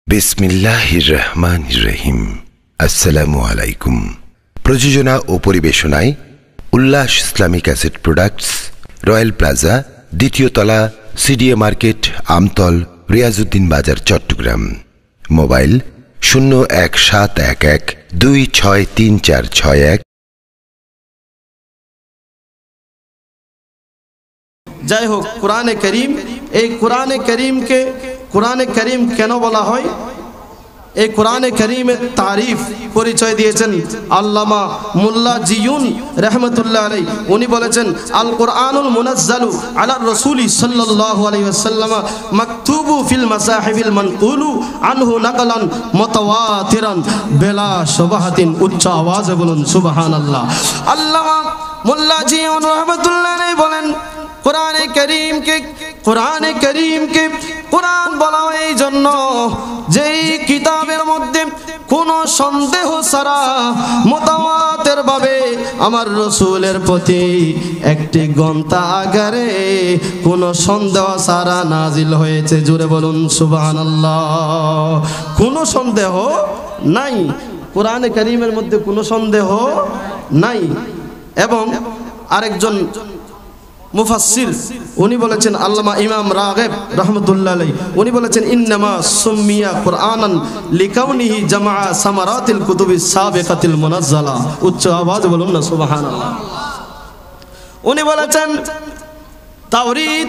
বিসমিল্লাহির রহমানির রহিম। আসসালামু আলাইকুম। প্রযোজনা ও পরিবেশনায় উল্লাস Islamic asset products, royal plaza, দ্বিতীয় তলা, সিডিএ মার্কেট, আমতল, রিয়াজউদ্দিন বাজার, চট্টগ্রাম। মোবাইল 017112634661। যাই হোক, কোরআনে করিম, এই কোরআনে করিমকে কোরআনে করিম কেন বলা হয়? এই কোরআনে করিমের তারিফ পরিচয় দিয়েছেন আল্লামা মুল্লা জিয়ুন রহমতুল্লাহ আলাইহি। উনি বলেছেন, আল কোরআনুল মুনাজ্জালু আলা রাসূলি সাল্লাল্লাহু আলাইহি ওয়াসাল্লাম মাকতুবু ফিল মাসাহিবিল মানকুলু আনহু নাকলান মুতাওয়াতিরান বিলা শুবহাতিন। উচ্চ আওয়াজে বলুন সুবহানাল্লাহ। আল্লামা মুল্লা জিয়ুন রহমতুল্লাহ আলাইহি বলেন, কোরআনে করিমকে কোরআন বলা হয় এই জন্য যেই কিতাবের মধ্যে কোনো সন্দেহ ছাড়া মুতাওয়াতির ভাবে আমার রাসূলের প্রতি একটি গ্রন্থ আকারে কোনো সন্দেহ ছাড়া নাজিল হয়েছে। জোরে বলুন সুবহানাল্লাহ। কোনো সন্দেহ নাই, কোরআনে কারীমের মধ্যে কোনো সন্দেহ নাই। এবং আরেকজন মুফাসসির উনি বলেছেন, আল্লামা ইমাম রাগিব রাহমাতুল্লাহ আলাইহি, উনি বলেছেন, ইন্নামা সুম্মিয়া কুরআনান লিকাউনিহি জামা সামারাতিল কুতুবিস সাবিকাতিল মুনাজ্জালা। উচ্চ আওয়াজে বলুন না সুবহানাল্লাহ। উনি বলেছেন, তাওরীত,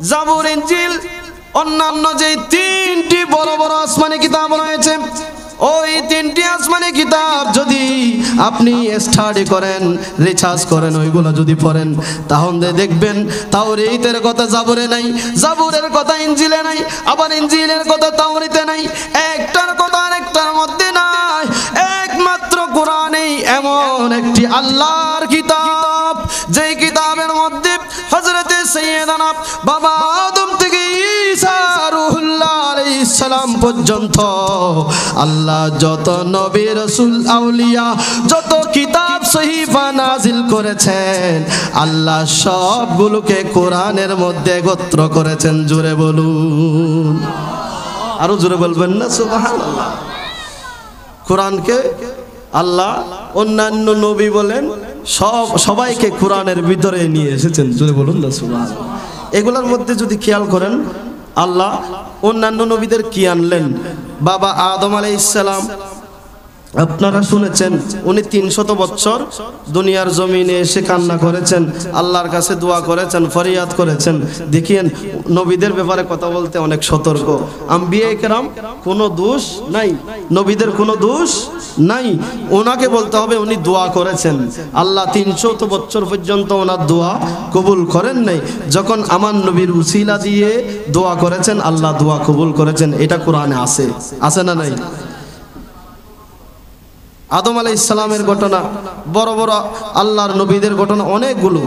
জাবুর, ইনজিল, অন্যান্য যে তিনটি বড় বড় আসমানি কিতাব রয়েছে, ওই তিনটি আসমানি কিতাব যদি আপনি স্টাডি করেন, রিসার্চ করেন, ওইগুলো যদি পড়েন, তাহলে দেখবেন তাওরীতের কথা জাবুরে নাই, জাবুরের কথা ইনজিলে নাই, আবার ইনজিলের কথা তাওরীতে নাই, একটার কথা আরেকটার মধ্যে নাই। একমাত্র কোরআনেই এমন একটি আল্লাহর কিতাব, যেই কিতাবের মধ্যে হযরতে সাইয়্যিদানা বাবা আদম থেকে ঈসা রূহুল্লাহ আলাইহিস সালাম পর্যন্ত আল্লাহ যত নবী, রাসূল, আউলিয়া, যত কিতাব সহিফা নাজিল করেছেন, আল্লাহ সবগুলোকে কোরআনের মধ্যে একত্র করেছেন। জোরে বলুন, আরো জোরে বলবেন না সুবহানাল্লাহ। কোরআনকে আল্লাহ অন্যান্য নবী বলেন সবাইকে কোরআনের ভিতরে নিয়ে এসেছেন। জোরে বলুন না সুবহানাল্লাহ। এগুলোর মধ্যে যদি খেয়াল করেন, আল্লাহ অন্যান্য নবীদের কি আনলেন? বাবা আদম আলাইহিস সালাম, আপনারা শুনেছেন, উনি 300 বছর দুনিয়ার জমিনে এসে কান্না করেছেন, আল্লাহর কাছে দোয়া করেছেন, ফরিয়াদ করেছেন। দেখিয়েন, নবীদের ব্যাপারে কথা বলতে অনেক সতর্ক। আম্বিয়ায়ে কেরাম কোনো দোষ নাই, নবীদের কোনো দোষ নাই। ওনাকে বলতে হবে উনি দোয়া করেছেন, আল্লাহ 300 বছর পর্যন্ত ওনার দোয়া কবুল করেন নাই। যখন আমার নবীর উসিলা দিয়ে দোয়া করেছেন, আল্লাহ দোয়া কবুল করেছেন। এটা কোরআনে আছে, আছে না নাই? আদম আলাইহিস সালামের ঘটনা, বড় বড় আল্লাহর নবীদের ঘটনা অনেকগুলো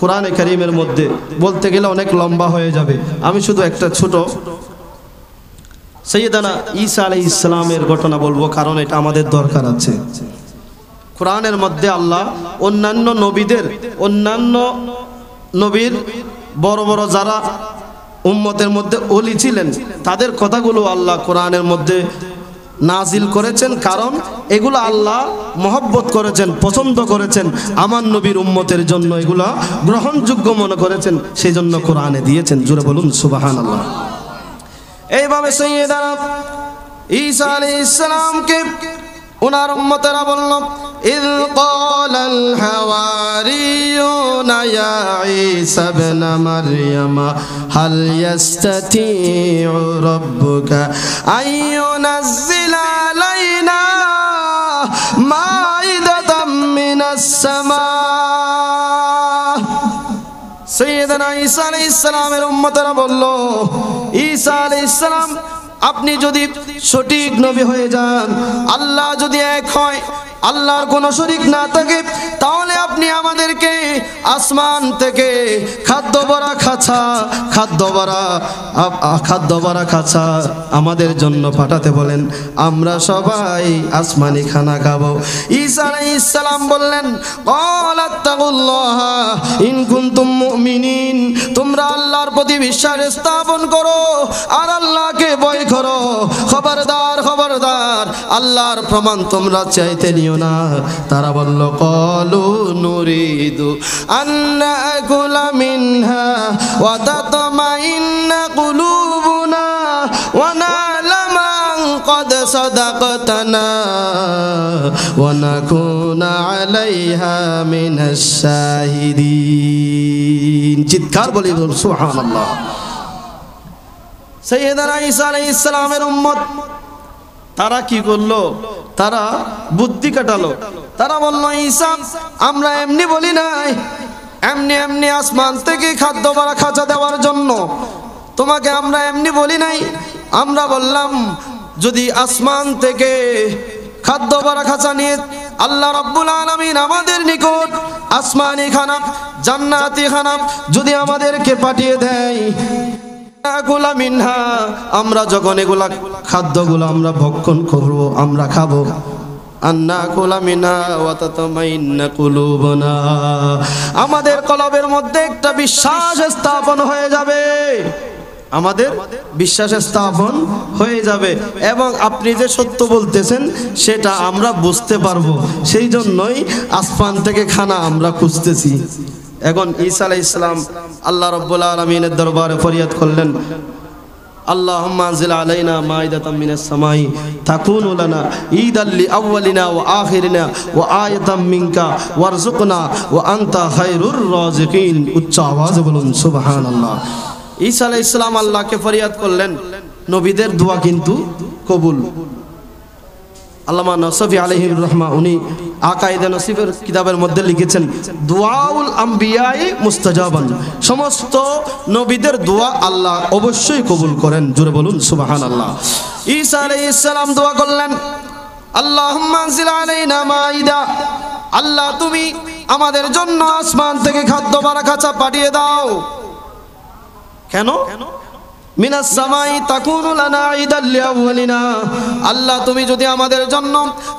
কোরআনে কারীমের মধ্যে, বলতে গেলে অনেক লম্বা হয়ে যাবে। আমি শুধু একটা ছোট সাইয়্যিদানা ঈসা আলাইহিস সালামের ঘটনা বলবো, কারণ এটা আমাদের দরকার আছে। কোরআনের মধ্যে আল্লাহ অন্যান্য নবীর বড় বড় যারা উম্মতের মধ্যে ওলি ছিলেন, তাদের কথাগুলো আল্লাহ কোরআনের মধ্যে নাজিল করেছেন, কারণ এগুলো আল্লাহ মহব্বত করেছেন, পছন্দ করেছেন, আমার নবীর উম্মতের জন্য এগুলা গ্রহণযোগ্য মনে করেছেন, সেই জন্য কোরআনে দিয়েছেন। জোরে বলুন সুবহানাল্লাহ। এইভাবে সাইয়্যিদানা ঈসা আলাইহিস সালামকে ওনার উম্মতেরা বলল, ইয ক্বালাল হাওয়ারিয়ুনা ইয়া ঈসা ইবনে মারইয়াম হাল ইয়াস্তাতিউ রাব্বুকা আইয়ুনাজ্জিলা আলাইনা মাইদাতাম মিনাস সামা। সাইয়্যিদানা ঈসা আলাইহিস সালামের উম্মতেরা বলল, ঈসা আলাইহিস সালাম, আপনি যদি সঠিক নবী হয়ে যান, আল্লাহ যদি এক হয়, আল্লাহর কোনো শরীক না থাকে, তাহলে আপনি আমাদেরকে আসমান থেকে খাদ্য ভরা খাঁচা আমাদের জন্য পাঠাতে বলেন, আমরা সবাই আসমানি খানা খাবো। ঈসা আলাইহিস সালাম বললেন, ক্বালাত্তাকুল্লাহা ইন কুনতুম মুমিনিন, তোমরা আল্লাহর প্রতি বিশ্বাস স্থাপন করো আর আল্লাহকে ভয় করো। খবরদার খবরদার, আল্লাহর প্রমাণ তোমরা চাইতে নিও না। তারা বলল, ক্বালু নুরিদু আন নাকুলা মিনহা ওয়া তাতমাইন্না কুলুবুনা ওয়া না'লামা قد صدقتنا ونكون عليها من الشاهدين। চিৎকার বলি সুবহানাল্লাহ। সাইয়েদনা ঈসা আলাইহিস সালামের উম্মত তারা কি করলো? তারা বুদ্ধি কাটালো। তারা বলল, ঈসা আমরা এমনি বলি নাই, এমনি আসমান থেকে খাদ্য ভরা খাঁচা দেওয়ার জন্য তোমাকে আমরা এমনি বলি নাই। আমরা বললাম যদি আসমান থেকে খাদ্য ভরা খাঁচা নিয়ে আল্লাহ রাব্বুল আলামিন আমাদের নিকট আসমানি খানা, জান্নাতি খানা যদি আমাদেরকে পাঠিয়ে দেয়, মিনহা, আমরা যখন এগুলা খাদ্যগুলো আমরা ভক্ষণ করব, আমরা খাবো, আমাদের কলবের মধ্যে একটা বিশ্বাস স্থাপন হয়ে যাবে, আমাদের বিশ্বাস স্থাপন হয়ে যাবে এবং আপনি যে সত্য বলতেছেন সেটা আমরা বুঝতে পারবো। সেই জন্যই আসমান থেকে খানা আমরা খুঁজতেছি। এখন ঈসা আলাইহিস সালাম আল্লাহ রাব্বুল আলামিনের দরবারে ফরিয়াদ করলেন, আল্লাহুম্মা আনজিল আলাইনা মাইদাতাম মিনাস সামাই তাকুনু লানা ঈদাল লিআউয়ালিনা ওয়া আখিরিনা ওয়া আয়াতাম মিনকা ওয়ারযুকনা ওয়া আনতা খায়রুর রাযিকিন। উচ্চ আওয়াজে বলুন সুবহানাল্লাহ। ঈসা আলাইহিস সালাম আল্লাহকে ফরিয়াদ করলেন, নবীদের দোয়া কিন্তু কবুল। আল্লামা নসফি আলাইহির রহমা উনি আকাইদে নসিফের কিতাবের মধ্যে লিখেছেন, দুআউল আম্বিয়াই মুস্তাজাবান, সমস্ত নবীদের দোয়া আল্লাহ অবশ্যই কবুল করেন। জোরে বলুন সুবহানাল্লাহ। ঈসা আলাইহিস সালাম দোয়া করলেন, আল্লাহুম্মা আনজিল আলাইনা মাইদা, আল্লাহ তুমি আমাদের জন্য আসমান থেকে খাদ্য ভরা খাঁচা পাঠিয়ে দাও। কেন? মিনাস সামাই তাকুনু লানা ঈদাল লিআউয়ালিনা, আল্লাহ তুমি যদি আমাদের জন্য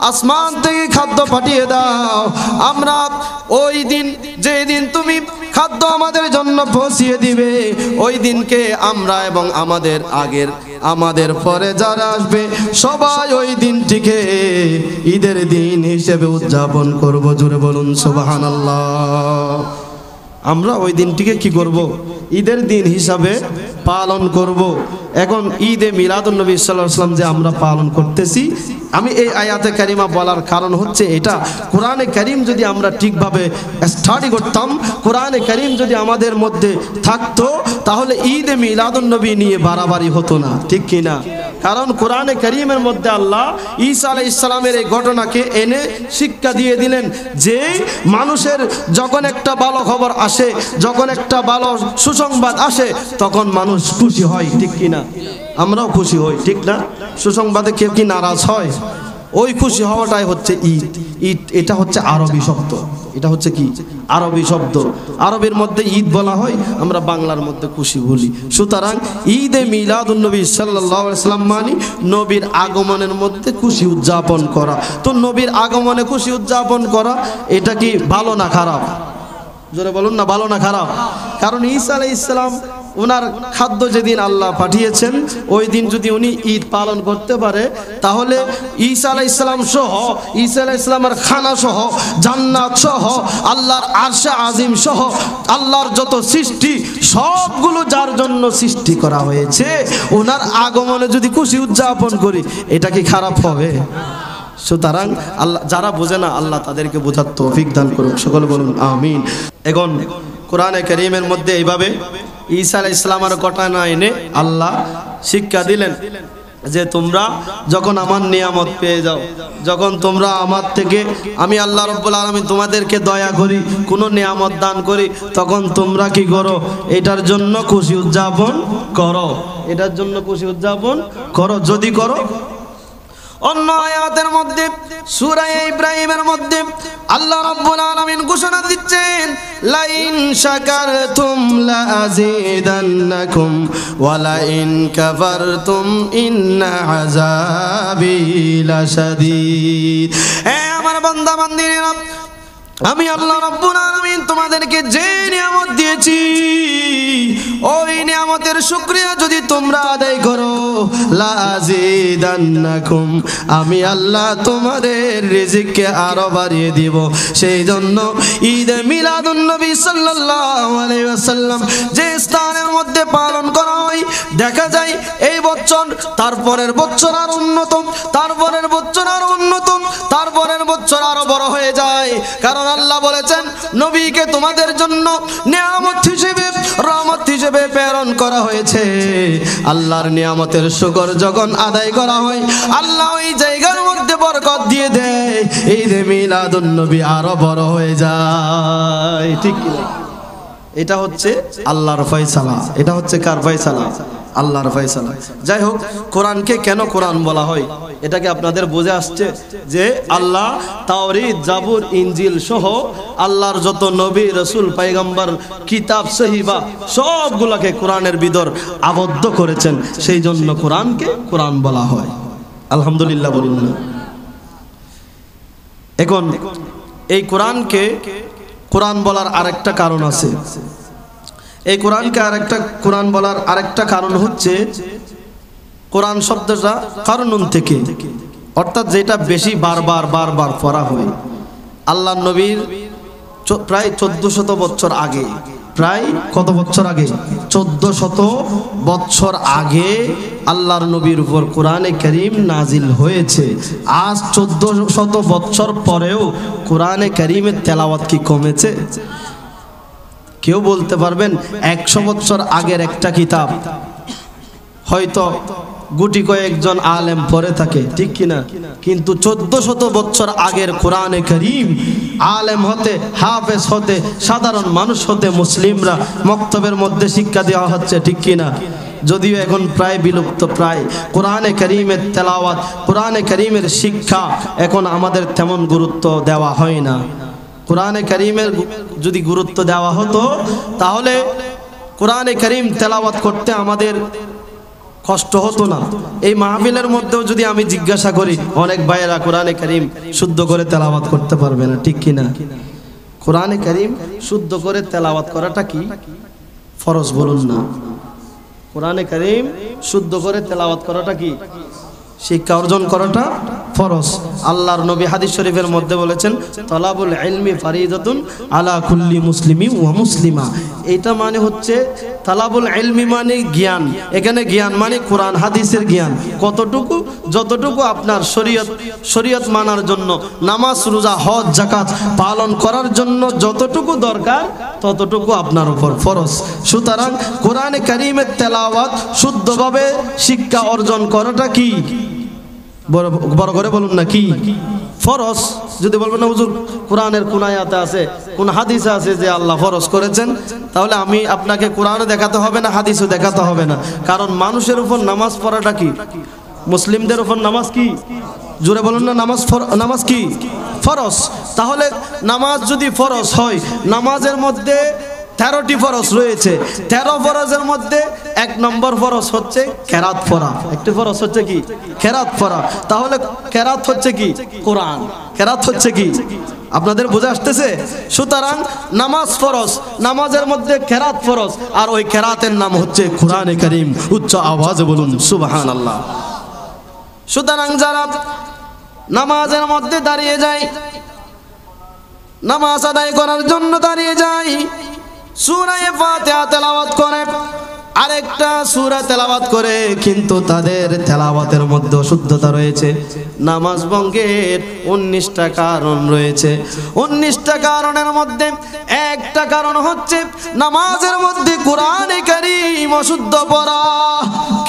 আসমান থেকে খাদ্য পাঠিয়ে দাও, আমরা ওই দিন, যেদিন তুমি খাদ্য আমাদের জন্য পৌঁছিয়ে দিবে, ওই দিনকে আমরা এবং আমাদের আগের, আমাদের পরে যারা আসবে সবাই ওই দিনটিকে ঈদের দিন হিসেবে উদযাপন করব। জোরে বলুন সুবহানাল্লাহ। আমরা ওই দিনটিকে কি করব? ঈদের দিন হিসাবে পালন করব। এখন ঈদে মিলাদুন নবী সাল্লাল্লাহু আলাইহি ওয়াসাল্লাম যে আমরা পালন করতেছি, আমি এই আয়াতে কারিমা বলার কারণ হচ্ছে এটা, কোরআনে কারীম যদি আমরা ঠিকভাবে স্টাডি করতাম, কোরআনে কারীম যদি আমাদের মধ্যে থাকতো, তাহলে ঈদে মিলাদুন নবী নিয়ে বাড়াবাড়ি হতো না, ঠিক কি না? কারণ কোরআনে কারীমের মধ্যে আল্লাহ ঈসা আলাইহিস সালামের এই ঘটনাকে এনে শিক্ষা দিয়ে দিলেন যে মানুষের যখন একটা ভালো খবর আসে, যখন একটা ভালো সুসংবাদ আসে, তখন মানুষ খুশি হয়, ঠিক কি না? আমরাও খুশি হই, ঠিক না? সুসংবাদে কেউ কি নারাজ হয়? ওই খুশি হওয়াটাই হচ্ছে ঈদ। ঈদ এটা হচ্ছে আরবি শব্দ, এটা হচ্ছে কি? আরবি শব্দ। আরবের মধ্যে ঈদ বলা হয়, আমরা বাংলার মধ্যে খুশি বলি। সুতরাং ঈদে মিলাদুন নবী সাল্লাল্লাহু আলাইহি ওয়াসাল্লাম মানে নবীর আগমনের মধ্যে খুশি উদযাপন করা। তো নবীর আগমনে খুশি উদযাপন করা এটা কি ভালো না খারাপ? জোরে বলুন না, ভালো না খারাপ? কারণ ঈসা আলাইহিস সালাম ওনার খাদ্য যেদিন আল্লাহ পাঠিয়েছেন, ওই দিন যদি উনি ঈদ পালন করতে পারে, তাহলে ঈসা আলাইহিস সালাম সহ, ঈসা আলাইহিস সালামের খানা সহ, জান্নাত সহ, আল্লাহর আরশে আজিম সহ, আল্লাহর যত সৃষ্টি সবগুলো যার জন্য সৃষ্টি করা হয়েছে, ওনার আগমনে যদি খুশি উদযাপন করি, এটা কি খারাপ হবে? সুতরাং আল্লাহ যারা বোঝে না, আল্লাহ তাদেরকে বোঝার তৌফিক দান করুন। সকলে বলুন আমিন। এখন কোরআনে কারীমের মধ্যে এইভাবে ঈসা আলাইহিস সালামের ঘটনা এনে আল্লাহ শিক্ষা দিলেন যে তোমরা যখন আমার নিয়ামত পেয়ে যাও, যখন তোমরা আমার থেকে, আমি আল্লাহ রাব্বুল আলামিন তোমাদেরকে দয়া করি, কোনো নিয়ামত দান করি, তখন তোমরা কি করো? এটার জন্য খুশি উদযাপন করো, এটার জন্য খুশি উদযাপন করো। যদি করো, অন্য আয়াতের মধ্যে সূরা ইব্রাহিমের মধ্যে আল্লাহ রাব্বুল আলামিন ঘোষণা দিচ্ছেন, লাইন শাকারতুম লাযিদান্নাকুম ওয়া লাইন কাফারতুম ইন্না আযাবি লাশাদীদ। হে আমার বান্দা বান্দিরা, আমি আল্লাহ রাব্বুল আলামিন তোমাদেরকে যে নিয়ামত দিয়েছি, ওই নিয়ামতের শুকরিয়া যদি তোমরা আদায় করো, লাযিদান্নাকুম, আমি আল্লাহ তোমাদের রিজিককে আরো বাড়িয়ে দিব। সেই জন্য ঈদে মিলাদুন নবী সাল্লাল্লাহু আলাইহি ওয়াসাল্লাম যে স্থানের মধ্যে পালন করা হয়, দেখা যায় এই বছর তারপরের বছর আর উন্নত, তারপরের বছর আর উন্নত, তারপরের বছর আরো বড় হয়ে যায়। কারণ আল্লাহ বলেছেন, নবীকে তোমাদের জন্য নিয়ামত হিসেবে, রহমত হিসেবে প্রেরণ করা হয়েছে। আল্লাহর নিয়ামতের শুকর যখন আদায় করা হয়, আল্লাহ ওই জায়গার মধ্যে বরকত দিয়ে দেয়, ঈদে মিলাদুন নবী আরো বড় হয়ে যায়। ঠিক কি? এটা হচ্ছে আল্লাহর ফয়সালা। এটা হচ্ছে কার ফয়সালা? আল্লাহর ফয়সালা। যাই হোক, কোরআনকে কেন কোরআন বলা হয় এটাকে আপনাদের বুঝে আসছে যে আল্লাহ তাওরীত, জাবুর, ইনজিল সহ আল্লাহর যত নবী, রাসূল, পয়গম্বর, কিতাব, সহিবা সবগুলোকে কোরআনের ভিতর আবদ্ধ করেছেন। সেই জন্য কোরআনকে কোরআন বলা হয়। আলহামদুলিল্লাহ বলুন না। এখন এই কোরআনকে কোরআন বলার আরেকটা কারণ আছে। এই কোরআনকে আরেকটা কোরআন বলার আরেকটা কারণ হচ্ছে, কোরআন শব্দটা কারণুন থেকে, অর্থাৎ যেটা বেশি বারবার বারবার পড়া হয়। আল্লাহ নবীর প্রায় 1400 বছর আগে, প্রায় কত বছর আগে? 1400 বছর আগে আল্লাহর নবীর উপর কোরআনে কারীম নাজিল হয়েছে। আজ 1400 বছর পরেও কোরআনে কারীমের তেলাওয়াত কি কমেছে? কেউ বলতে পারবেন 100 বছর আগের একটা কিতাব হয়তো গুটি কয়েকজন আলেম পড়ে থাকে, ঠিক কিনা? কিন্তু 1400 বছর আগের কোরআনে কারীম আলেম হতে, হাফেজ হতে, সাধারণ মানুষ হতে মুসলিমরা মক্তবের মধ্যে শিক্ষা দেওয়া হচ্ছে, ঠিক কিনা? যদিও এখন প্রায় বিলুপ্ত প্রায় কোরআনে কারীমের তেলাওয়াত, কোরআনে কারীমের শিক্ষা এখন আমাদের তেমন গুরুত্ব দেওয়া হয় না। কোরআনে কারীমের যদি গুরুত্ব দেওয়া হতো, তাহলে কোরআনে কারীম তেলাওয়াত করতে আমাদের কষ্ট হতো না। এই মাহফিলের মধ্যেও যদি আমি জিজ্ঞাসা করি, অনেক ভাইয়েরা কোরআনে কারীম শুদ্ধ করে তেলাওয়াত করতে পারবে না, ঠিক কিনা? কোরআনে কারীম শুদ্ধ করে তেলাওয়াত করাটা কি ফরজ? বলুন না। কোরআনে কারীম শুদ্ধ করে তেলাওয়াত করাটা কি? শিক্ষা অর্জন করাটা ফরজ। আল্লাহর নবী হাদিস শরীফের মধ্যে বলেছেন, তালাবুল ইলমি ফারিদাতুন আলা কুল্লি মুসলিমিন ওয়া মুসলিমা। এটা মানে হচ্ছে তালাবুল ইলমি মানে জ্ঞান। এখানে জ্ঞান মানে কোরআন হাদিসের জ্ঞান। কতটুকু? যতটুকু আপনার শরীয়ত মানার জন্য, নামাজ, রোজা, হজ, যাকাত পালন করার জন্য যতটুকু দরকার ততটুকু আপনার উপর ফরজ। সুতরাং কোরআনে কারীমের তেলাওয়াত শুদ্ধভাবে শিক্ষা অর্জন করাটা কি? বড় করে বলুন না, কি ফরজ? যদি বলবেন না হুজুর কোরআনের কোন আয়াতে আছে, কোন হাদিসে আছে যে আল্লাহ ফরজ করেছেন, তাহলে আমি আপনাকে কোরআনও দেখাতে হবে না, হাদিসও দেখাতে হবে না। কারণ মানুষের উপর নামাজ পড়াটা কি? মুসলিমদের উপর নামাজ কি? জোরে বলুন না, নামাজ কি? ফরজ। তাহলে নামাজ যদি ফরজ হয়, নামাজের মধ্যে 13টি ফরজ রয়েছে। 13 ফরজের মধ্যে 1 নম্বর ফরজ হচ্ছে কেরাত পড়া। একটি ফরজ হচ্ছে কি? কেরাত পড়া। তাহলে কেরাত হচ্ছে কি? কোরআন। কেরাত হচ্ছে কি? আপনাদের বুঝে আসতেছে? সুতরাং নামাজ ফরজ, নামাজের মধ্যে কেরাত ফরজ, আর ওই কেরাতের নাম হচ্ছে কোরআনে কারীম। উচ্চ আওয়াজে বলুন সুবহানাল্লাহ। সুতরাং যারা নামাজের মধ্যে দাঁড়িয়ে যায়, নামাজ আদায় করার জন্য দাঁড়িয়ে যায়, সূরা ফাতিহা তেলাওয়াত করে, আরেকটা সূরা তেলাওয়াত করে, কিন্তু তাদের তেলাওয়াতের মধ্যে অশুদ্ধতা রয়েছে। নামাজ ভঙ্গের 19টা কারণ রয়েছে। 19টা কারণের মধ্যে একটা কারণ হচ্ছে নামাজের মধ্যে কোরআনে কারীম অশুদ্ধ পড়া।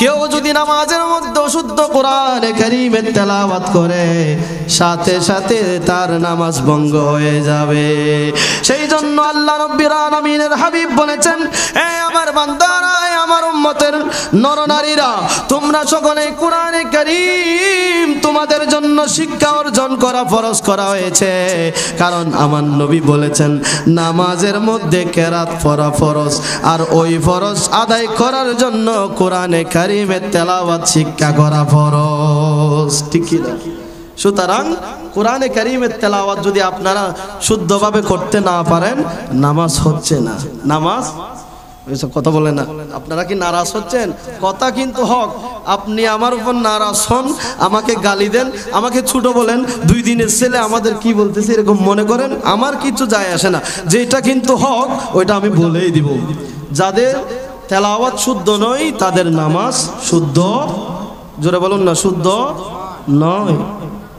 কেউ যদি নামাজের মধ্যে অশুদ্ধ কোরআনে কারীমের তেলাওয়াত করে, সাথে সাথে তার নামাজ ভঙ্গ হয়ে যাবে। সেই জন্য আল্লাহ রাব্বুল আলামিনের হাবিব বলেছেন, হে আমার বান্দারা, আমার উম্মতের নরনারীরা, তোমরা সকলে কোরআনে কারীম তোমাদের জন্য শিক্ষা অর্জন করা ফরজ করা হয়েছে। কারণ আমার নবী বলেছেন নামাজের মধ্যে কেরাত পড়া ফরজ, আর ওই ফরজ আদায় করার জন্য কোরআনে কারিমের তেলাওয়াত শিক্ষা করা ফরজ। ঠিক কি না? সুতরাং কোরআনে কারিমের তেলাওয়াত যদি আপনারা শুদ্ধভাবে করতে না পারেন, নামাজ হচ্ছে না। নামাজ কথা বলে না। আপনারা কি নারাজ হচ্ছেন? কথা কিন্তু হক। আপনি আমার উপর নারাজ হন, আমাকে গালি দেন, আমাকে ছোট বলেন, 2 দিনের ছেলে আমাদের কি বলতেছে এরকম মনে করেন, আমার কিছু যায় আসে না। যেটা কিন্তু হক ওইটা আমি বলেই দিব। যাদের তেলাওয়াত শুদ্ধ নয় তাদের নামাজ শুদ্ধ, জোরে বলুন না, শুদ্ধ নয়।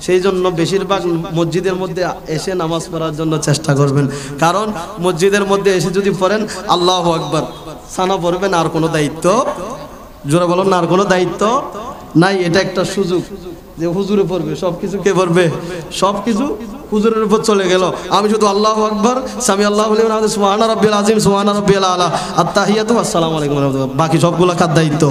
সেই জন্য বেশিরভাগ মসজিদের মধ্যে এসে নামাজ পড়ার জন্য চেষ্টা করবেন। কারণ মসজিদের মধ্যে এসে যদি পড়েন আল্লাহু আকবার সানা পড়বেন, আর কোনো দায়িত্ব, জোরে বলুন না, আর কোনো দায়িত্ব নাই। এটা একটা সুযোগ যে হুজুরে পড়বে, সব কিছু কে পড়বে? সব কিছু হুজুরের উপর চলে গেল। আমি শুধু আল্লাহু আকবার, সামি আল্লাহু লিমান হামিদা, সুবহানা রাব্বিয়াল আযীম, সুবহানা রাব্বিয়াল আলা, আত-তাহিয়াতু আসসালামু আলাইকুম ওয়া রাহমাতুল্লাহ। বাকি সবগুলা কার দায়িত্ব?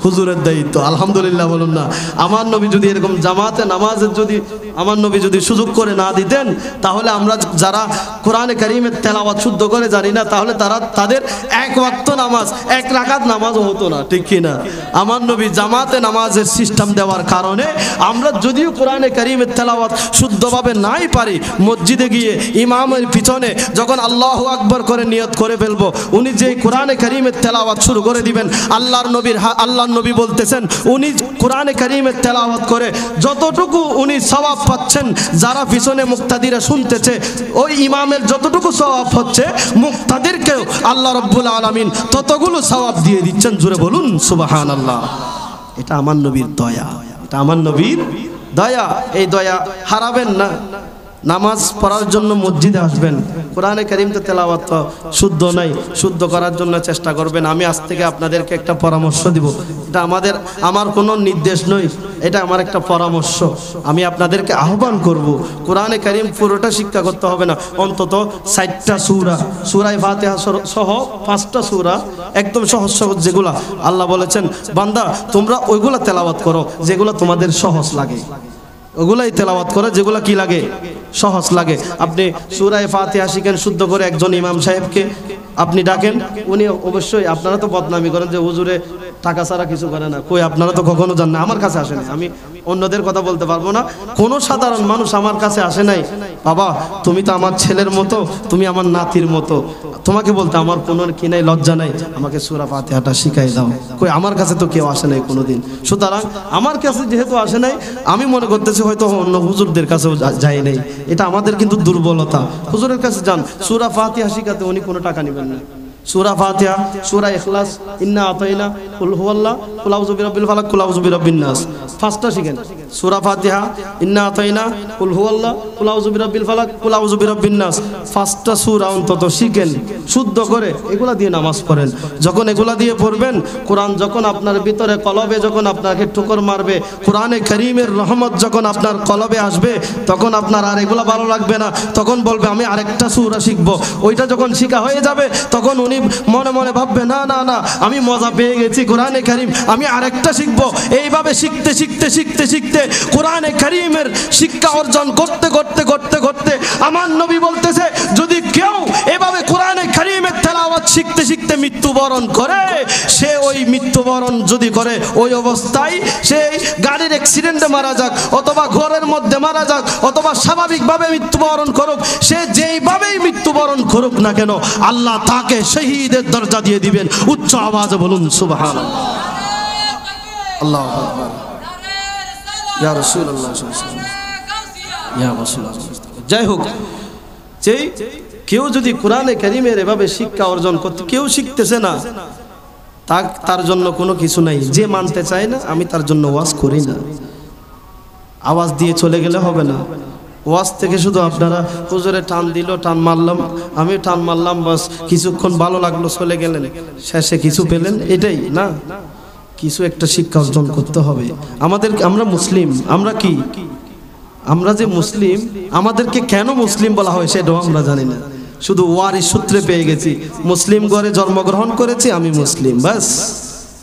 হুজুরের দায়িত্ব। আলহামদুলিল্লাহ বলুন না। আমার নবী যদি এরকম জামাতে নামাজের যদি আমার নবী যদি সুযোগ করে না দিতেন, তাহলে আমরা যারা কোরআনে কারিমের তেলাওয়াত শুদ্ধ করে জানি না, তাহলে তাদের 1 ওয়াক্ত নামাজ, 1 রাকাত নামাজও হতো না। ঠিক কি না? আমার নবী জামাতে নামাজের সিস্টেম দেওয়ার কারণে আমরা যদিও কোরআনে কারিমের তেলাওয়াত শুদ্ধভাবে নাই পারি, মসজিদে গিয়ে ইমামের পিছনে যখন আল্লাহু আকবার করে নিয়ত করে ফেলবো, উনি যে কোরআনে কারিমের তেলাওয়াত শুরু করে দিবেন, আল্লাহর নবী বলতেছেন উনি কোরআনে কারিমের তেলাওয়াত করে যতটুকু উনি সওয়াব পাচ্ছেন, যারা পিছনে মুক্তাদিরা শুনতেছে ওই ইমামের যতটুকু সওয়াব হচ্ছে, মুক্তাদিরকেও আল্লাহ রাব্বুল আলামিন ততগুলো সওয়াব দিয়ে দিচ্ছেন। জোরে বলুন সুবহানাল্লাহ। এটা আমার নবীর দয়া, এটা আমার নবীর দয়া। এই দয়া হারাবেন না। নামাজ পড়ার জন্য মসজিদে আসবেন, কোরআনে কারিম তো তেলাওয়াত তো শুদ্ধ নাই, শুদ্ধ করার জন্য চেষ্টা করবেন। আমি আজ থেকে আপনাদেরকে একটা পরামর্শ দিব। এটা আমার কোনো নির্দেশ নয়, এটা আমার একটা পরামর্শ। আমি আপনাদেরকে আহ্বান করব, কোরআনে কারিম পুরোটা শিক্ষা করতে হবে না, অন্তত 4টা সূরা, সূরা ফাতিহা সহ 5টা সূরা একদম সহজ সহজ যেগুলা আল্লাহ বলেছেন বান্দা তোমরা ওইগুলা তেলাওয়াত করো, যেগুলো তোমাদের সহজ লাগে ওগুলাই তেলাওয়াত করে, যেগুলো কি লাগে? সহজ লাগে। আপনি সূরা ফাতিহা শিখেন শুদ্ধ করে, একজন ইমাম সাহেবকে আপনি ডাকেন, উনি অবশ্যই, আপনারা তো বদনামি করেন যে হুজুরে টাকা ছাড়া কিছু করে না, কই আপনারা তো কখনো জান না, আমার কাছে আসেনি, আমি অন্যদের কথা বলতে পারবো না, কোনো সাধারণ মানুষ আমার কাছে আসে নাই, বাবা তুমি তো আমার ছেলের মতো, তুমি আমার নাতির মতো, তোমাকে বলতে আমার কোনো কি নাই, লজ্জা নাই, আমাকে সূরা ফাতিহাটা শিখাই দাও। কই আমার কাছে তো কেউ আসে নাই কোনোদিন। সুতরাং আমার কাছে যেহেতু আসে নাই, আমি মনে করতেছি হয়তো অন্য হুজুরদের কাছেও যায় নাই। এটা আমাদের কিন্তু দুর্বলতা। হুজুরের কাছে যান, সূরা ফাতিহা শিখাতে উনি কোনো টাকা নেবেন না। সূরা ফাতিহা, সূরা ইখলাস, ইন্না আতাইনা, কুল হুয়াল্লাহ, কুল আউযু বিরাব্বিল ফালাক, কুল আউযু বিরাব্বিন নাস, 5টা শিখেন। সূরা ফাতিহা, ইন্না আতাইনা, কুল হুয়াল্লাহ, কুল আউযু বিরাব্বিল ফালাক, কুল আউযু বিরাব্বিন নাস, 5টা সূরা অন্তত শিখেন শুদ্ধ করে, এগুলা দিয়ে নামাজ পড়েন। যখন এগুলা দিয়ে পড়বেন, কোরআন যখন আপনার ভিতরে কলবে যখন আপনাকে ঠোকর মারবে, কোরআনে কারীমের রহমত যখন আপনার কলবে আসবে, তখন আপনার আর এগুলা ভালো লাগবে না, তখন বলবে আমি আরেকটা সূরা শিখবো। ওইটা যখন শিখা হয়ে যাবে, তখন উনি মনে মনে ভাববে না না না আমি মজা পেয়ে গেছি কোরআনে কারীম, আমি আরেকটা শিখবো। এইভাবে শিখতে শিখতে শিখতে শিখতে কোরআনে কারীমের শিক্ষা অর্জন করতে করতে করতে করতে আমার নবী বলতেছে, যদি কেউ এভাবে কোরআনে কারীমের তেলাওয়াত শিখতে শিখতে মৃত্যুবরণ করে, সে ওই মৃত্যুবরণ যদি করে, ওই অবস্থায় সে গাড়ির অ্যাক্সিডেন্টে মারা যাক, অথবা ঘরের মধ্যে মারা যাক, অথবা স্বাভাবিকভাবে মৃত্যুবরণ করুক, সে যেইভাবেই মৃত্যুবরণ করুক না কেন, আল্লাহ তাকে শহীদের দরজা দিয়ে দিবেন। উচ্চ আওয়াজে বলুন সুবহানাল্লাহ। আল্লাহু আকবার। ইয়া রাসূলুল্লাহ সাল্লাল্লাহু আলাইহি ওয়াসাল্লাম, ইয়া রাসূলুল্লাহ। যাই হোক, যেই কেউ যদি কোরআনে কারীমের এভাবে শিক্ষা অর্জন করতে, কেউ শিখতেছে না, তার জন্য কোনো কিছু নাই। যে মানতে চায় না, আমি তার জন্য ওয়াজ করি না। আওয়াজ দিয়ে চলে গেলে হবে না। ওয়াজ থেকে শুধু আপনারা হুজুরে টান দিল, টান মারলাম, আমি টান মারলাম, বাস কিছুক্ষণ ভালো লাগলো, চলে গেলেন, শেষে কিছু পেলেন, এটাই না। কিছু একটা শিক্ষা অর্জন করতে হবে। আমরা মুসলিম, আমরা কি, আমরা যে মুসলিম, আমাদেরকে কেন মুসলিম বলা হয় সেটাও আমরা জানি না। শুধু ওয়ারিস সূত্রে পেয়ে গেছি, মুসলিম ঘরে জন্মগ্রহণ করেছি, আমি মুসলিম, বাস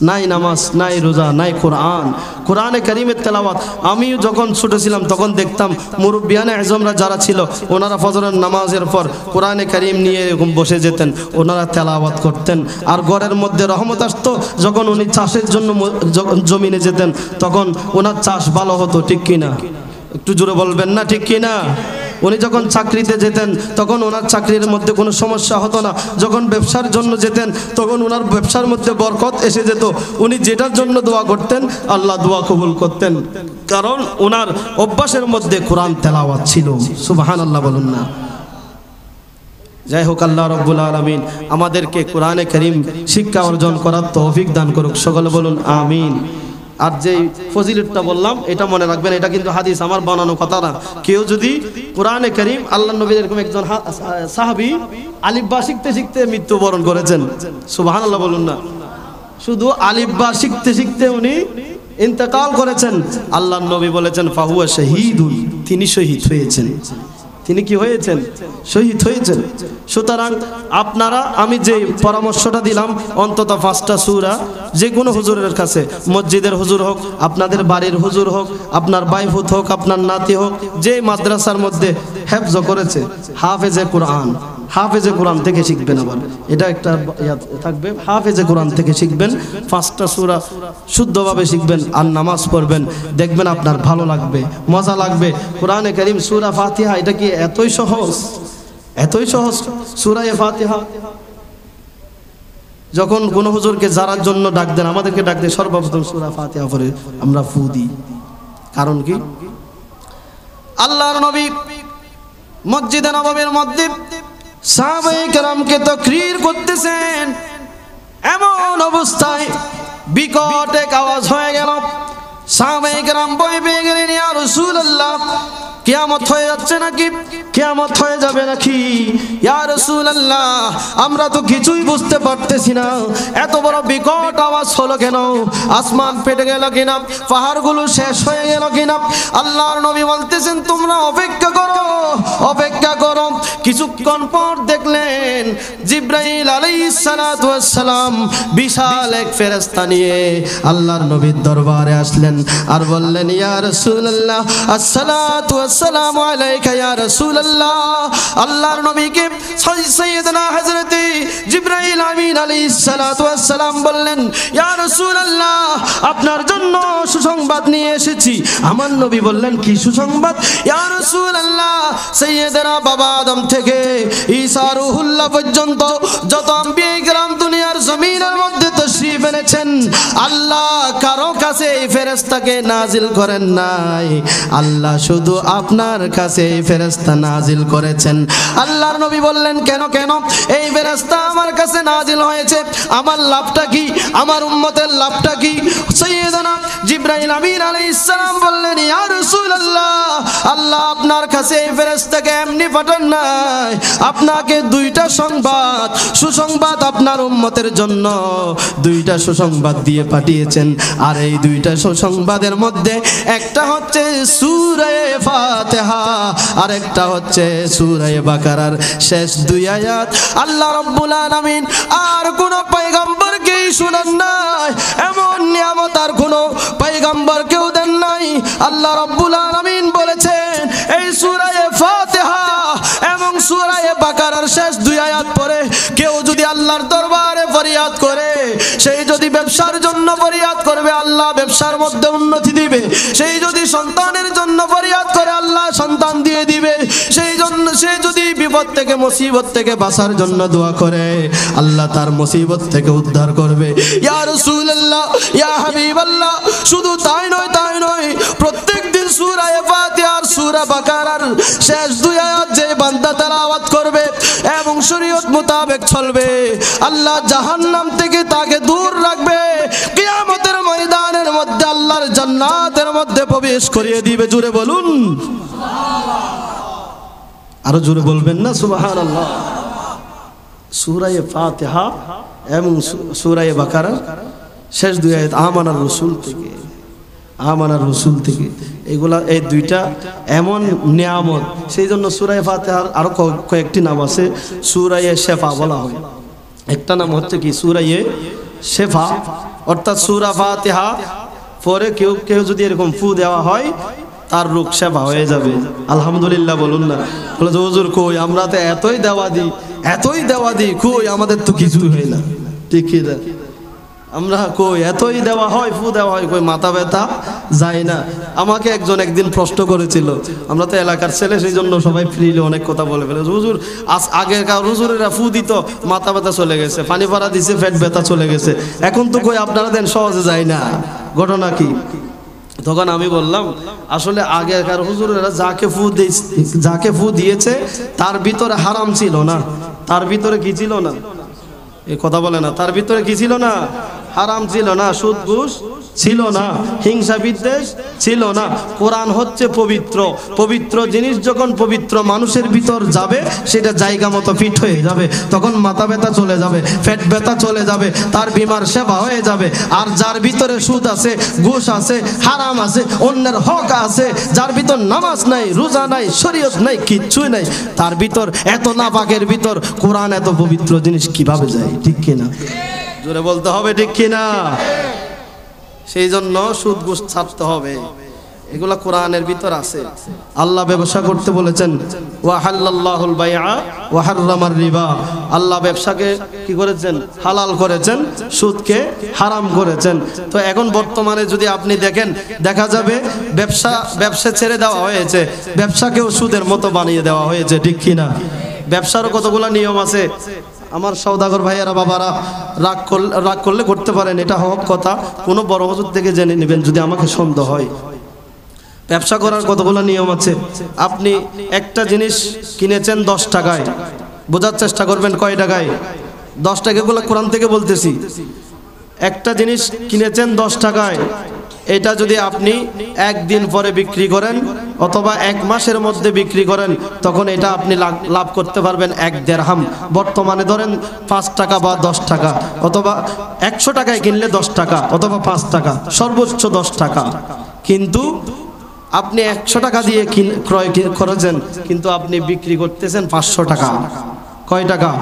নাই নামাজ, নাই রোজা, নাই কোরআন। কোরআনে কারিমের তেলাওয়াত আমি যখন ছোট ছিলাম তখন দেখতাম মুরব্বিয়ানে আজমরা যারা ছিল ওনারা ফজরের নামাজের পর কোরআনে কারিম নিয়ে এরকম বসে যেতেন, ওনারা তেলাওয়াত করতেন। আর ঘরের মধ্যে রহমত আসতো যখন উনি চাষের জন্য জমিনে যেতেন, তখন ওনার চাষ ভালো হতো, ঠিক কিনা? একটু জোরে বলবেন না, ঠিক কিনা? উনি যখন চাকরিতে যেতেন তখন ওনার চাকরির মধ্যে কোনো সমস্যা হতো না। যখন ব্যবসার জন্য যেতেন তখন ওনার ব্যবসার মধ্যে বরকত এসে যেত। উনি যেটার জন্য দোয়া করতেন আল্লাহ দোয়া কবুল করতেন, কারণ ওনার অভ্যাসের মধ্যে কোরআন তেলাওয়াত ছিল। সুবহানাল্লাহ বলুন না। যাই হোক, আল্লাহ রাব্বুল আলামিন আমাদেরকে কোরআনে কারীম শিক্ষা অর্জন করার তৌফিক দান করুক, সকলে বলুন আমিন। আর যে ফজিলতটা বললাম এটা মনে রাখবেন, এটা কিন্তু হাদিস, আমার বানানো কথা না। কেউ যদি কোরআনে কারীম, আল্লাহ নবী এরকম একজন সাহাবী আলিফ বা শিখতে শিখতে মৃত্যুবরণ করেছেন। সুবহানাল্লাহ বলুন না। শুধু আলিফ বা শিখতে শিখতে উনি ইন্তেকাল করেছেন। আল্লাহ নবী বলেছেন ফাহুয়া শাহীদুন, তিনি শহীদ হয়েছেন। তিনি কি হয়েছেন? শহীদ হয়েছেন। সুতরাং আপনারা, আমি যে পরামর্শটা দিলাম, অন্তত 5টা সূরা যে কোনো হুজুরের কাছে, মসজিদের হুজুর হোক, আপনাদের বাড়ির হুজুর হোক, আপনার বাইফুত হোক, আপনার নাতি হোক, যে মাদ্রাসার মধ্যে হেফজ করেছে, হাফেজে কোরআন, হাফেজে কোরআন থেকে শিখবেন। আবার এটা একটা থাকবে, হাফেজে কোরআন থেকে শিখবেন, 5টা সূরা শুদ্ধভাবে শিখবেন আর নামাজ পড়বেন, দেখবেন আপনার ভালো লাগবে, মজা লাগবে। কোরআনে কারীম সূরা ফাতিহা, এটা কি এতই সহজ? এতই সহজ সূরা ফাতিহা। যখন কোন হুজুরকে যারার জন্য ডাক দেন, আমাদেরকে ডাক দেন, সর্বপ্রথম সূরা ফাতিহা পড়ে আমরা ফু দিই। কারণ কি? আল্লাহর নবী মসজিদে নববীর মধ্যে সাহাবায়ে কেরামকে তাকরীর করতেছেন, এমন অবস্থায় বিকট এক আওয়াজ হয়ে গেল। সাহাবায়ে কেরাম ভয় পেয়ে গেলেন, ইয়া রাসূলুল্লাহ কিয়ামত হয়ে যাচ্ছে নাকি? কিয়ামত হয়ে যাবে নাকি? ইয়া রাসূলুল্লাহ আমরা তো কিছুই বুঝতে পারতেছি না, এত বড় বিকট আওয়াজ হলো কেন? আসমান ফেটে গেল কিনা? পাহাড়গুলো শেষ হয়ে গেল কিনা? আল্লাহর নবী বলতেছেন তোমরা অপেক্ষা করো, অপেক্ষা করো। কিছুক্ষণ পর দেখলেন জিবরাইল আলাইহিস সালাতু ওয়াস সালাম বিশাল এক ফেরেশতা নিয়ে আল্লাহর নবীর দরবারে আসলেন আর বললেন, ইয়া রাসূলুল্লাহ আসসালাতু ওয়াস সালামু আলাইকা ইয়া রাসূলুল্লাহ। আল্লাহর নবীকে সাইয়্যিদনা হযরতে জিবরাইল আমিন আলাইহিস সালাতু ওয়াস সালাম বললেন, ইয়া রাসূলুল্লাহ আপনার জন্য সুসংবাদ নিয়ে এসেছি। আমার নবী বললেন, কি সুসংবাদ? ইয়া রাসূলুল্লাহ সাইয়্যিদনা বাবা আদম থেকে ঈসা রূহুল্লাহ পর্যন্ত যত আম্বিয়া কিরাম দুনিয়ার জমিনের মধ্যে তাশরীফ এনেছেন, আল্লাহ কারো কাছে এই ফেরেশতাকে নাজিল করেন নাই, আল্লাহ শুধু আপনার কাছে এই ফেরেশতা নাজিল করেছেন। আল্লাহর নবী বললেন, কেন কেন? এই ফেরেশতা আমার কাছে নাজিল হয়েছে, আমার লাভটা কি? আমার উম্মতের লাভটা কি? সাইয়্যিদনা জিবরাইল আমিন আলাইহিস সালাম বললেন, ইয়া রাসূলুল্লাহ আল্লাহ আপনার কাছে এই ফেরেশতাকে এমনি পাঠান নাই, আপনাকে দুইটা সংবাদ, সুসংবাদ আপনার উম্মতের জন্য দুইটা সুসংবাদ দিয়ে পাঠিয়েছেন। আর এই দুইটা সুসংবাদের মধ্যে একটা হচ্ছে সূরা ফাতিহা আর একটা হচ্ছে সূরা বাকারার শেষ 2 আয়াত। আল্লাহ রাব্বুল আলামিন আর কোন পয়গম্বরকে শুনান নাই, এমন নিয়ামত আর কোন পয়গম্বরকেও দেন নাই। আল্লাহ রাব্বুল আলামিন বলেছেন এই সূরা ফাতিহা এবং সূরা বাকারার শেষ 2 আয়াত পড়ে কেউ যদি আল্লাহর দরবারে ফরিয়াদ করে, সেই যদি ব্যবসার জন্য ফরিয়াদ করবে আল্লাহ ব্যবসার মধ্যে উন্নতি দিবে, সেই যদি সন্তানের জন্য ফরিয়াদ করে আল্লাহ সন্তান দিয়ে দিবে, সেই জন্য সে যদি বিপদ থেকে মুসিবত থেকে বাঁচার জন্য দোয়া করে আল্লাহ তার মুসিবত থেকে উদ্ধার করবে। ইয়া রাসূলুল্লাহ ইয়া হাবিবাল্লাহ শুধু তাই নয়, তাই নয়, প্রত্যেকদিন সূরা ফাতিহা আর সূরা বাকারার শেষ 2 আয়াত যে বান্দা তেলাওয়াত করবে এবং শরীয়ত মোতাবেক চলবে, আল্লাহ জাহান্নাম থেকে তাকে দূর রাখবে, কিয়ামতের ময়দানের মধ্যে আল্লাহর জান্নাতের মধ্যে প্রবেশ করিয়ে দিবে। জোরে বলুন সুবহানাল্লাহ। আরো জোরে বলবেন না সুবহানাল্লাহ। সূরা ফাতিহা এবং সূরা বাকারার শেষ 2 আয়াত আমানার রাসূল থেকে, আমানার রাসূল থেকে, এগুলা এই দুইটা এমন নিয়ামত। সেই জন্য সূরা ফাতিহার আরো কয়েকটি নাম আছে, সূরা শেফা বলা হয়। একটা নাম হচ্ছে কি সূরা শেফা, অর্থাৎ সূরা ফাতিহা পরে কেউ যদি এরকম ফু দেওয়া হয় তার রোগ সেবা হয়ে যাবে। আলহামদুলিল্লাহ বলুন না। বলে যে হুজুর কই আমরা তো এতই দেওয়া দিই কই আমাদের তো কিছুই হয় না, ঠিক কি না? আমরা কই এতই দেওয়া হয়, ফু দেওয়া হয়, কই মাথা ব্যথা যায় না। আমাকে একজন একদিন প্রশ্ন করেছিল, আমরা তো এলাকার ছেলে সেই জন্য সবাই ফ্রিলি অনেক কথা বলে ফেলে। হুজুর আগেকার হুজুরেরা ফু দিত মাথা ব্যথা চলে গেছে, পানি পড়া দিছে পেট ব্যথা চলে গেছে, এখন তো কই আপনারা দেন সহজে যায় না, ঘটনা কি? তখন আমি বললাম আসলে আগেকার হুজুরেরা যাকে ফু দিয়েছে তার ভিতরে হারাম ছিল না, তার ভিতরে কি ছিল না, এই কথা বলে না, তার ভিতরে কি ছিল না, হারাম ছিল না, সুদ ঘুষ ছিল না, হিংসা বিদ্বেষ ছিল না। কোরআন হচ্ছে পবিত্র, পবিত্র জিনিস যখন পবিত্র মানুষের ভিতর যাবে সেটা জায়গা মতো ফিট হয়ে যাবে, তখন মাথা ব্যথা চলে যাবে, পেট ব্যথা চলে যাবে, তার বিমার সেবা হয়ে যাবে। আর যার ভিতরে সুদ আছে, ঘুষ আছে, হারাম আছে, অন্যের হক আছে, যার ভিতর নামাজ নাই, রোজা নাই, শরীয়ত নাই, কিচ্ছুই নাই, তার ভিতর এত নাপাকের ভিতর কোরআন এত পবিত্র জিনিস কিভাবে যায়, ঠিক কিনা? জোরে বলতে হবে ঠিক কিনা? সেই জন্য সুদ ঘুষ ছাড়তে হবে, এগুলা কোরআনের ভিতর আছে। আল্লাহ ব্যবসা করতে বলেছেন, ওয়া হাল্লাল্লাহুল বাইআ ওয়া হাররামার রিবা। আল্লাহ ব্যবসাকে কি করেছেন? হালাল করেছেন, সুদকে হারাম করেছেন। তো এখন বর্তমানে যদি আপনি দেখেন, দেখা যাবে ব্যবসা ছেড়ে দেওয়া হয়েছে, ব্যবসাকেও সুদের মতো বানিয়ে দেওয়া হয়েছে, ঠিক কিনা? ব্যবসারও কতগুলো নিয়ম আছে। আমার সওদাগর ভাইয়েরা বাবারা রাগ করলে করতে পারেন, এটা হক কথা, কোনো বড় হুজুর থেকে জেনে নেবেন যদি আমাকে সন্দেহ হয়। ব্যবসা করার কতগুলো নিয়ম আছে। আপনি একটা জিনিস কিনেছেন 10 টাকায়, বোঝার চেষ্টা করবেন কয় টাকায়? 10 টাকা। এগুলো কোরআন থেকে বলতেছি। একটা জিনিস কিনেছেন 10 টাকায়, এটা যদি আপনি একদিন পরে বিক্রি করেন অথবা 1 মাসের মধ্যে বিক্রি করেন, তখন এটা আপনি লাভ করতে পারবেন 1 দিরহাম। বর্তমানে ধরেন 5 টাকা বা 10 টাকা, অথবা 100 টাকায় কিনলে 10 টাকা অথবা 5 টাকা, সর্বোচ্চ 10 টাকা। কিন্তু আপনি 100 টাকা দিয়ে ক্রয় করেছেন, কিন্তু আপনি বিক্রি করতেছেন 500 টাকা। কয় টাকা?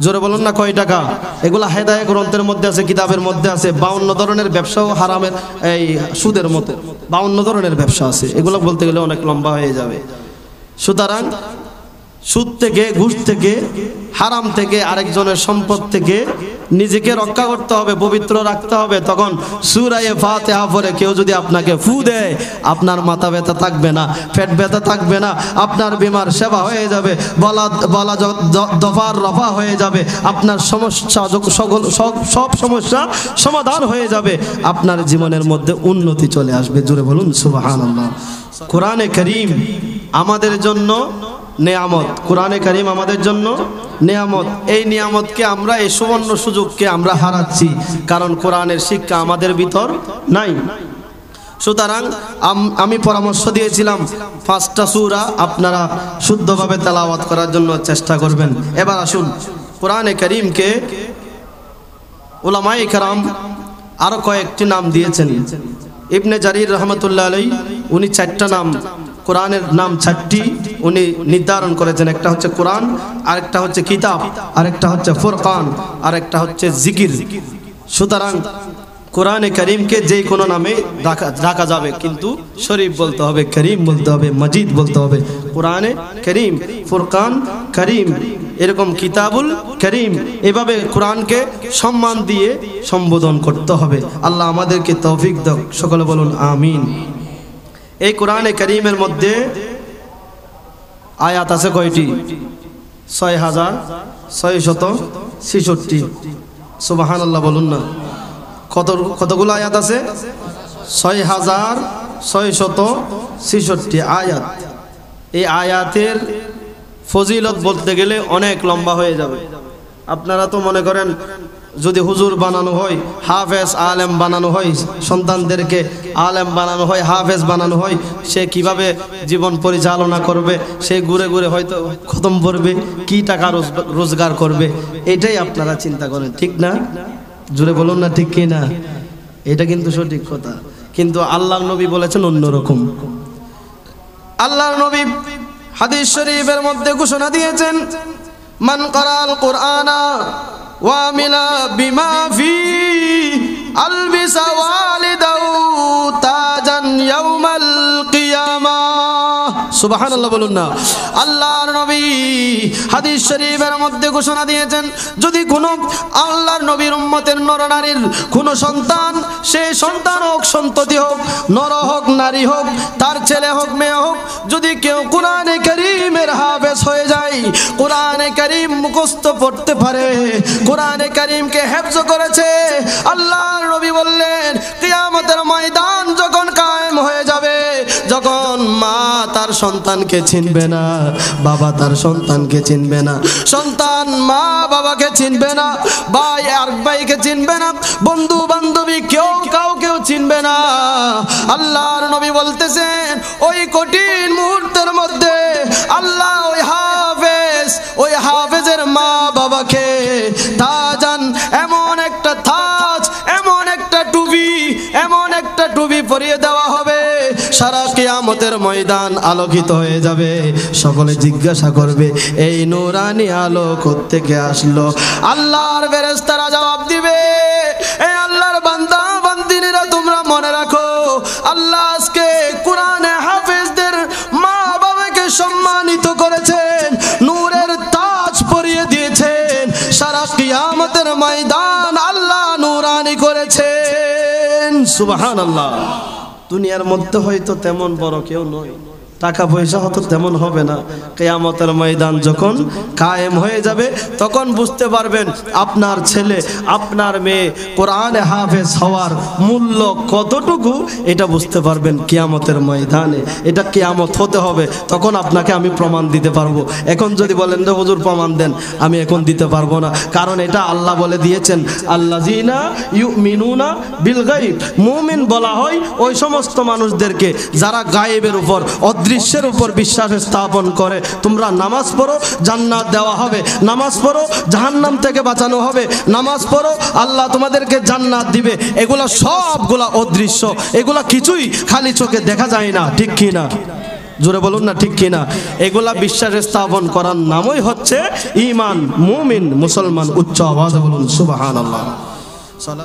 জোরে বলুন না, কয় টাকা? এগুলা হেদায়েত গ্রন্থের মধ্যে আছে, কিতাবের মধ্যে আছে। 52 ধরনের ব্যবসাও হারামের, এই সুদের মতো 52 ধরনের ব্যবসা আছে। এগুলো বলতে গেলে অনেক লম্বা হয়ে যাবে। সুতরাং সুদ থেকে, ঘুষ থেকে, হারাম থেকে, আরেকজনের সম্পদ থেকে নিজেকে রক্ষা করতে হবে, পবিত্র রাখতে হবে। তখন সূরা ফাতিহা পড়ে কেউ যদি আপনাকে ফু দেয়, আপনার মাথা ব্যথা থাকবে না, পেট ব্যথা থাকবে না, আপনার বিমার সেবা হয়ে যাবে, বলা দফার রফা হয়ে যাবে, আপনার সমস্যা সব সমস্যা সমাধান হয়ে যাবে, আপনার জীবনের মধ্যে উন্নতি চলে আসবে। জোরে বলুন সুবহানাল্লাহ। কোরআনে কারীম আমাদের জন্য নেয়ামত, কোরআনে কারীম আমাদের জন্য নেয়ামত। এই নিয়ামতকে আমরা, এই সুবর্ণ সুযোগকে আমরা হারাচ্ছি, কারণ কোরআনের শিক্ষা আমাদের ভিতর নাই। সুতরাং আমি পরামর্শ দিয়েছিলাম 5টা সূরা আপনারা শুদ্ধভাবে তেলাওয়াত করার জন্য চেষ্টা করবেন। এবার আসুন, কোরআনে কারীমকে উলামায়ে কেরাম আরো কয়েকটি নাম দিয়েছেন। ইবনে জারির রহমতুল্লাহ আলাইহি উনি 4টা নাম, কোরআনের নাম 4টি উনি নির্ধারণ করেছেন। একটা হচ্ছে কোরআন, আরেকটা হচ্ছে কিতাব, আরেকটা হচ্ছে ফুরকান, আরেকটা হচ্ছে জিকির। সুতরাং কোরআনে কারীমকে যে কোনো নামে ডাকা যাবে, কিন্তু শরীফ বলতে হবে, করিম বলতে হবে, মজিদ বলতে হবে। কোরআনে কারীম, ফুরকান কারীম, এরকম কিতাবুল কারীম, এভাবে কোরআনকে সম্মান দিয়ে সম্বোধন করতে হবে। আল্লাহ আমাদেরকে তৌফিক দাও, সকলে বলুন আমিন। এই কোরআনে কারীমের মধ্যে আয়াত আছে কয়টি? 6666। সুবহানাল্লাহ বলুন না। কতগুলো আয়াত আছে? 6666 আয়াত। এই আয়াতের ফজিলত বলতে গেলে অনেক লম্বা হয়ে যাবে। আপনারা তো মনে করেন যদি হুজুর বানানো হয়, হাফেজ আলেম বানানো হয়, সন্তানদেরকে আলেম বানানো হয়, হাফেজ বানানো হয়, সে কিভাবে জীবন পরিচালনা করবে, সে ঘুরে ঘুরে হয়তো খতম পড়বে, কি টাকা রোজগার করবে, এটাই আপনারা চিন্তা করেন, ঠিক না? জুড়ে বলুন না, ঠিক কি না? এটা কিন্তু সঠিক কথা। কিন্তু আল্লাহর নবী বলেছেন অন্যরকম। আল্লাহর নবী হাদিস শরীফের মধ্যে ঘোষণা দিয়েছেন, মান ক্বারাআল কুরআনা ওয়া আমিলা বিমা ফি, আলবিসা ওয়ালিদাহু তাজান ইয়াউমাল কিয়ামাহ। সুবহানাল্লাহ বলুন না। আল্লাহর নবী হাদিস শরীফের মধ্যে ঘোষণা দিয়েছেন, যদি কোনো আল্লাহর নবীর উম্মতের নরনারীর কোনো সন্তান, সে সন্তান হোক সন্ততি হোক, নর হোক নারী হোক, তার ছেলে হোক মেয়ে হোক, যদি কেউ কোরআনে কারীমের হাফেজ হয়ে যায়, কোরআনে কারীম মুখস্থ পড়তে পারে, কোরআনে কারীমকে হেফজ করেছে, আল্লাহর নবী বললেন কিয়ামতের ময়দান যখন কায়েম হয়ে যাবে, যখন মা তার সন্তানকে চিনবে না, বাবা তার সন্তানকে চিনবে না, সন্তান মা বাবাকে চিনবে না, ভাই আর ভাইকে চিনবে না, বন্ধু বান্ধবী কেউ কাউকেও চিনবে না, আল্লাহর নবী বলতেছেন ওই কঠিন মুহূর্তের মধ্যে আল্লাহ ওই হাফেজের মা বাবাকে তাজান, এমন একটা তাজ, এমন একটা টুপি, এমন একটা টুপি পরিয়ে দেওয়া হবে, সারা কিয়ামতের ময়দান আলোকিত হয়ে যাবে। সকলে জিজ্ঞাসা করবে এই নূরানি আলো কোত্থেকে আসলো? আল্লাহর ফেরেশতারা জবাব দিবে, এই আল্লাহর বান্দা বান্দিনীরা তোমরা মনে রাখো, আল্লাহ আজকে কোরআনে হাফেজদের মা বাবাকে সম্মানিত করেছেন, নূরের তাজ পরিয়ে দিয়েছেন, সারা কিয়ামতের ময়দান আল্লাহ নূরানি করেছেন। সুবহানাল্লাহ। দুনিয়ার মধ্যে হয়তো তেমন বড় কেউ নয়, টাকা পয়সা হয়তো তেমন হবে না, কিয়ামতের ময়দান যখন কায়েম হয়ে যাবে তখন বুঝতে পারবেন আপনার ছেলে আপনার মেয়ে কোরআনে হাফেজ হওয়ার মূল্য কতটুকু, এটা বুঝতে পারবেন কিয়ামতের ময়দানে। এটা কিয়ামত হতে হবে, তখন আপনাকে আমি প্রমাণ দিতে পারবো। এখন যদি বলেন যে হুজুর প্রমাণ দেন, আমি এখন দিতে পারবো না, কারণ এটা আল্লাহ বলে দিয়েছেন আল্লাযিনা ইউমিনুনা বিল গায়ব। মুমিন বলা হয় ওই সমস্ত মানুষদেরকে যারা গায়েবের উপর, দৃশ্যের উপর বিশ্বাস স্থাপন করে। তোমরা নামাজ পড়ো, জান্নাত দেওয়া হবে, নামাজ পড়ো, জাহান্নাম থেকে বাঁচানো হবে, নামাজ পড়ো, আল্লাহ তোমাদেরকে জান্নাত দিবে। এগুলা সবগুলা অদৃশ্য, এগুলা কিছুই খালি চোখে দেখা যায় না, ঠিক কি না? জোরে বলুন না, ঠিক কি না? এগুলা বিশ্বাস স্থাপন করার নামই হচ্ছে ঈমান, মুমিন, মুসলমান। উচ্চ আওয়াজে বলুন সুবহানাল্লাহ।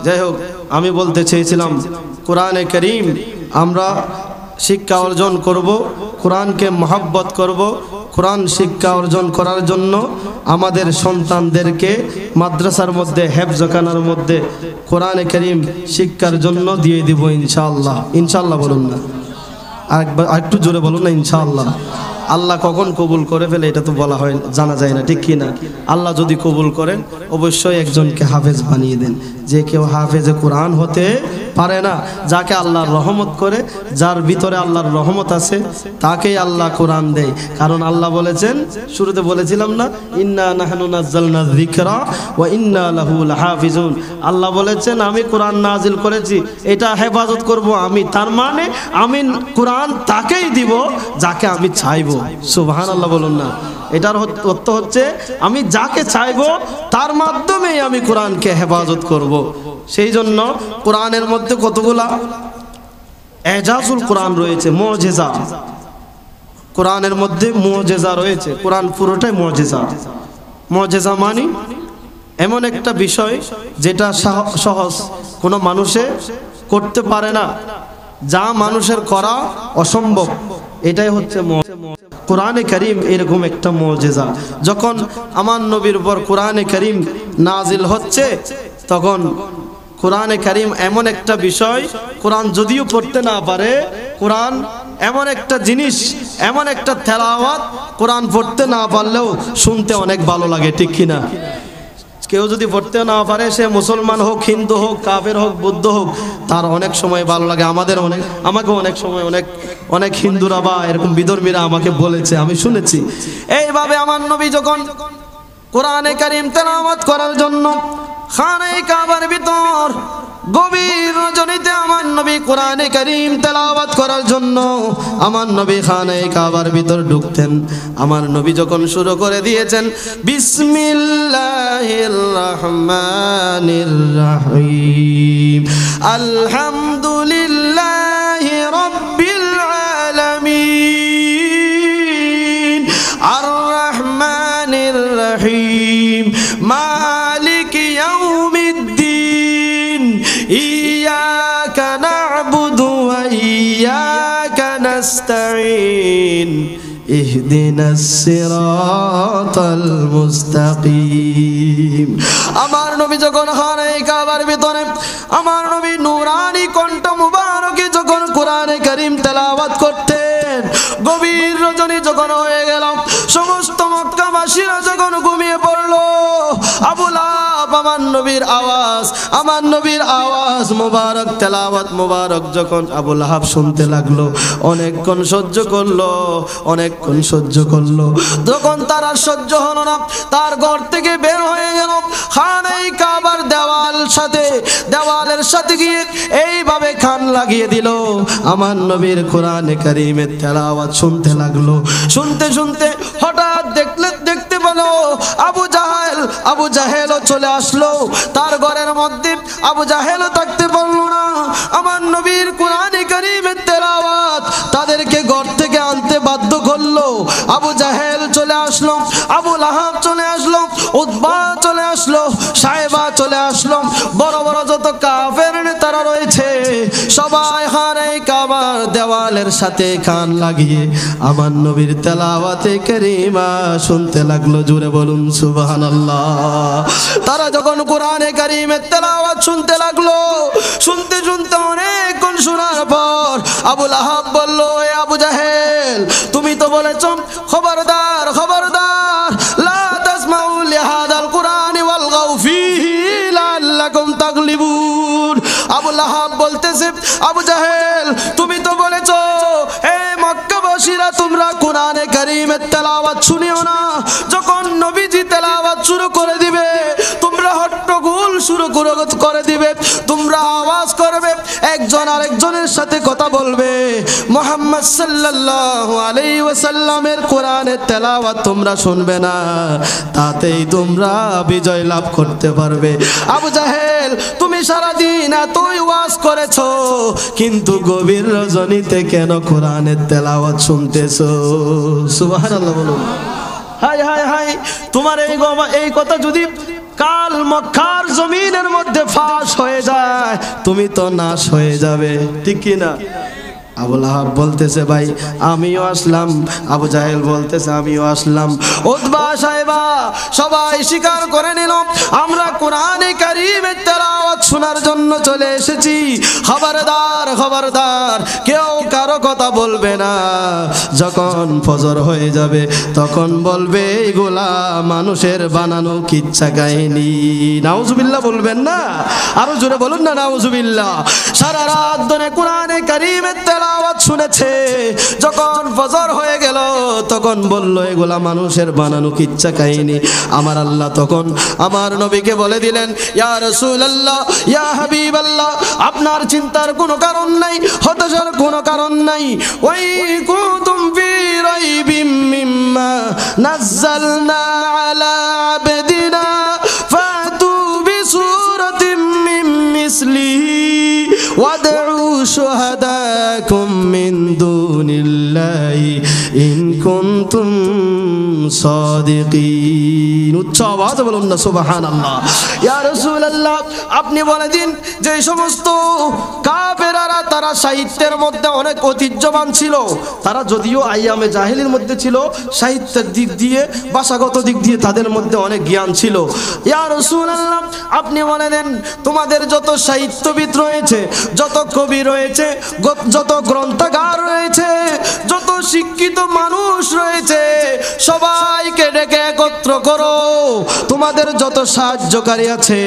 যাই হোক, আমি বলতে চেয়েছিলাম কোরআনে কারীম আমরা শিক্ষা অর্জন করব, কোরআনকে মহব্বত করব। কোরআন শিক্ষা অর্জন করার জন্য আমাদের সন্তানদেরকে মাদ্রাসার মধ্যে, হেফজখানার মধ্যে কোরআনে কারীম শিক্ষার জন্য দিয়ে দিব ইনশাআল্লাহ। ইনশাআল্লাহ বলুন না, আরেকটু জোরে বলুন না ইনশাআল্লাহ। আল্লাহ কখন কবুল করে ফেলে এটা তো বলা হয়, জানা যায় না, ঠিক কি না? আল্লাহ যদি কবুল করেন অবশ্যই একজনকে হাফেজ বানিয়ে দেন। যে কেউ হাফেজে কোরআন হতে পারে না, যাকে আল্লাহর রহমত করে, যার ভিতরে আল্লাহর রহমত আছে, তাকেই আল্লাহ কোরআন দেয়। কারণ আল্লাহ বলেছেন, শুরুতে বলেছিলাম না, ইন্না নাহনু নাযালনা যিকরা ওয়া ইন্না লাহু লাহাফিজুন। আল্লাহ বলেছেন আমি কোরআন নাজিল করেছি, এটা হেফাজত করব আমি। তার মানে আমি কোরআন তাকেই দিব যাকে আমি চাইবো। সুবহানাল্লাহ বলুন না। এটার অর্থ হচ্ছে আমি যাকে চাইবো তার মাধ্যমেই আমি কোরআনকে হেফাজত করব। সেই জন্য কোরআনের মধ্যে কতগুলা এজাজুল কোরআন রয়েছে, মুজিজা। কোরআনের মধ্যে মুজিজা রয়েছে, কোরআন পুরোটাই মুজিজা। মুজিজা মানে এমন একটা বিষয় যেটা সহজ কোনো মানুষে করতে পারে না, যা মানুষের করা অসম্ভব, এটাই হচ্ছে কোরআনে কারীম। এরকম একটা মুজিজা। যখন আমার নবীর উপর কোরআনে কারীম নাজিল হচ্ছে, তখন কোরআনে কারীম এমন একটা বিষয়, কোরআন যদিও পড়তে না পারে, কোরআন এমন একটা জিনিস, এমন একটা তেলাওয়াত, কোরআন পড়তে না পারলেও শুনতে অনেক ভালো লাগে, ঠিক কিনা? কেউ যদি পড়তে না পারে, সে মুসলমান হোক, হিন্দু হোক, কাফের হোক, বৌদ্ধ হোক, তার অনেক সময় ভালো লাগে। আমাকে অনেক সময় অনেক হিন্দুরা বা এরকম বিধর্মীরা আমাকে বলেছে, আমি শুনেছি। এইভাবে আমার নবী যখন কোরআনে কারীম তেলাওয়াত করার জন্য খানায়ে কাবার ভিতর গভীর রজনীতে আমার নবী কোরআনে কারীম তেলাওয়াত করার জন্য আমার নবী খানায়ে কাবার ভিতর ঢুকতেন। আমার নবী যখন শুরু করে দিয়েছেন বিসমিল্লাহির রহমানির রহিম, আলহামদুলিল্লাহি রাব্বিল আলামিন, আর রহমানির রহিম, মালিক ইয়াউমিদ্দিন, نستعين اهدنا الصراط المستقيم আমার নবী যখন খানায়ে কাবার ভিতরে আমার নবী নূরানি কণ্ঠ মুবারকে যখন কোরআনে কারীম তেলাওয়াত করতেন গভীর রজনী যখন হয়ে গেল সমস্ত মক্কাবাসীরা যখন ঘুমিয়ে পড়ল আবু লাহাব আমার নবীর আওয়াজ মুবারক তেলাওয়াত মুবারক যখন আবু লাহাব শুনতে লাগলো অনেকক্ষণ সহ্য করলো যখন তার আর সহ্য হলো না তার ঘর থেকে বের হয়ে গেল খানায়ে কাবার দেওয়ালের সাথে গিয়ে এইভাবে কান লাগিয়ে দিল আমার নবীর কোরআনে কারীমের তেলাওয়াত শুনতে লাগলো শুনতে হঠাৎ দেখতে পেলো আবু জাহেলও চলে আসলো তার ঘরের মধ্যে আবু জাহেলও থাকতে পারলো না আমার নবীর কোরআনে কারীমের তেলাওয়াত তাদেরকে ঘর থেকে আনতে বাধ্য করলো আবু জাহেল চলে আসলো আবু লাহাব চলে আসলো উতবা চলে আসলো সাইবা চলে আসলো বড় বড় যত কাফের নেতারা রয়েছে সবাই খানায়ে কাবার দেওয়ালের সাথে কান লাগিয়ে আমার নবীর তেলাওয়াতে কারীমা শুনতে লাগলো জোরে বলুন সুবহানাল্লাহ তারা যখন কোরআনে কারীমের তেলাওয়াত শুনতে লাগলো শুনতে অনেকক্ষণ শোনার পর আবু লাহাব বলল এ আবু জাহেল তুমি তো বলেছো খবরদার লা তাসমাউ লিহাদাল কুরআনি ওয়ালগাউ ফীহি লাআল্লাকুম তাগলিবুন আবু লাহাব বলতেছে আবু জাহেল তুমি তো বলেছো হে মক্কাবাসীরা তোমরা কোরআনে কারীমের তেলাওয়াত শুনিও না যখন নবীজি তেলাওয়াত শুরু করে দিবে তোমরা হট্টগোল শুরু করে দিবে তোমরা আওয়াজ করবে একজন আরেকজনের সাথে কথা বলবে মুহাম্মদ সাল্লাল্লাহু আলাইহি ওয়াসাল্লামের কোরআনের তেলাওয়াত তোমরা শুনবে না তাতেই তোমরা বিজয় লাভ করতে পারবে আবু জাহেল তুমি সারা দিন এতই ওয়াজ করেছো কিন্তু গভীর রজনীতে কেন কোরআনের তেলাওয়াত শুনতেছো সুবহানাল্লাহ বলুন হায় তোমার এই কথা যদি কাল মক্কার জমিনের মধ্যে ফাঁস হয়ে যায় তুমি তো নাশ হয়ে যাবে ঠিক কি না আবু লাহাব বলতেছে ভাই আমিও আসলাম আবু জাহেল বলতেছে আমিও আসলাম উতবা সাইবা সবাই স্বীকার করে নিল আমরা কোরআনে কারীমের তেলাওয়াত শোনার জন্য চলে এসেছি খবরদার কেউ কারো কথা বলবে না যখন ফজর হয়ে যাবে তখন বলবে এগুলা মানুষের বানানো কিচ্ছা কাহিনী নাউজুবিল্লাহ বলবেন না আরো জোরে বলুন না নাউজুবিল্লাহ সারা রাত ধরে কোরআনে কারীমের তেলাওয়াত শুনেছে যখন ফজর হয়ে গেল তখন বলল এগুলা মানুষের বানানো কিচ্ছা কাহিনী আমার আল্লাহ তখন আমার নবীকে বলে দিলেন ইয়া রাসূলুল্লাহ ইয়া হাবিবাল্লাহ আপনার চিন্তার কোনো কারণ নাই হতাশার কোনো কারণ নাই ওয়াই কুনতুম ফি রাইবিম মিম্মা নাযালনা আলা আবদিনা ফাতু বিসূরাতিম মিন মিসলিহি ওয়াদউ শুহাদাকুম মিন দুনিল্লাহি ইন কুনতুম সাদিকিন উচ্চ আওয়াজে বলুন না সুবহানাল্লাহ ইয়া রাসূলুল্লাহ আপনি বলে দিন যে সমস্ত কাফেররা তারা সাহিত্যের মধ্যে অনেক ঐতিহ্যবান ছিল তারা যদিও আইয়ামে জাহেলির মধ্যে ছিল সাহিত্যের দিক দিয়ে ভাষাগত দিক দিয়ে তাদের মধ্যে অনেক জ্ঞান ছিল ইয়া রাসূলুল্লাহ আপনি বলে দেন তোমাদের যত সাহিত্যবিদ রয়েছে যত কবি রয়েছে যত গ্রন্থকার রয়েছে যত শিক্ষিত মানুষ রয়েছে সবাইকে ডেকে একত্র করো তোমাদের যত সাহায্যকারী আছে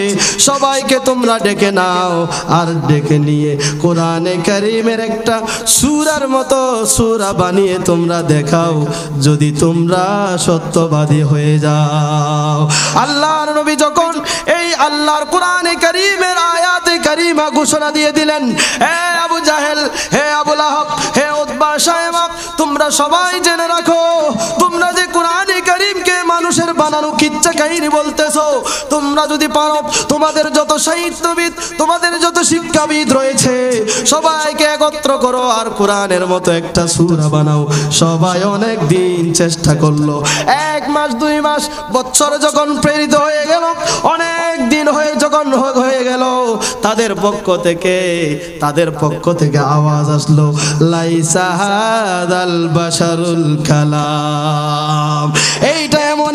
সবাইকে তোমরা ডেকে নাও আর ডেকে নিয়ে কোরআনে কারীমের একটা সূরার মতো সূরা বানিয়ে তোমরা দেখাও যদি তোমরা সত্যবাদী হয়ে যাও আল্লাহর নবী যখন এই আল্লাহর কোরআনে কারীমের আয়াতে কারীমা ঘোষণা দিয়ে দিলেন হে আবু জাহেল হে আবু লাহাব হে উতবা সাইবা তোমরা সবাই জেনে রাখো তোমরা যে কোরআনে কারীমকে মানুষের বানানো কিচ্ছা কাহিনী বলতেছো। তোমরা যদি পারো তোমাদের যত সাহিত্যবিদ, তোমাদের যত শিক্ষাবিদ রয়েছে সবাইকে একত্র করো আর কোরআনের মতো একটা সূরা বানাও। সবাই অনেক দিন চেষ্টা করলো, 1 মাস 2 মাস বছর যখন প্রেরিত হয়ে গেল, অনেক দিন হয়ে গেল, তাদের পক্ষ থেকে আওয়াজ আসলো, লাইসা হাদাল বাশারুল কালাম। এইটা এমন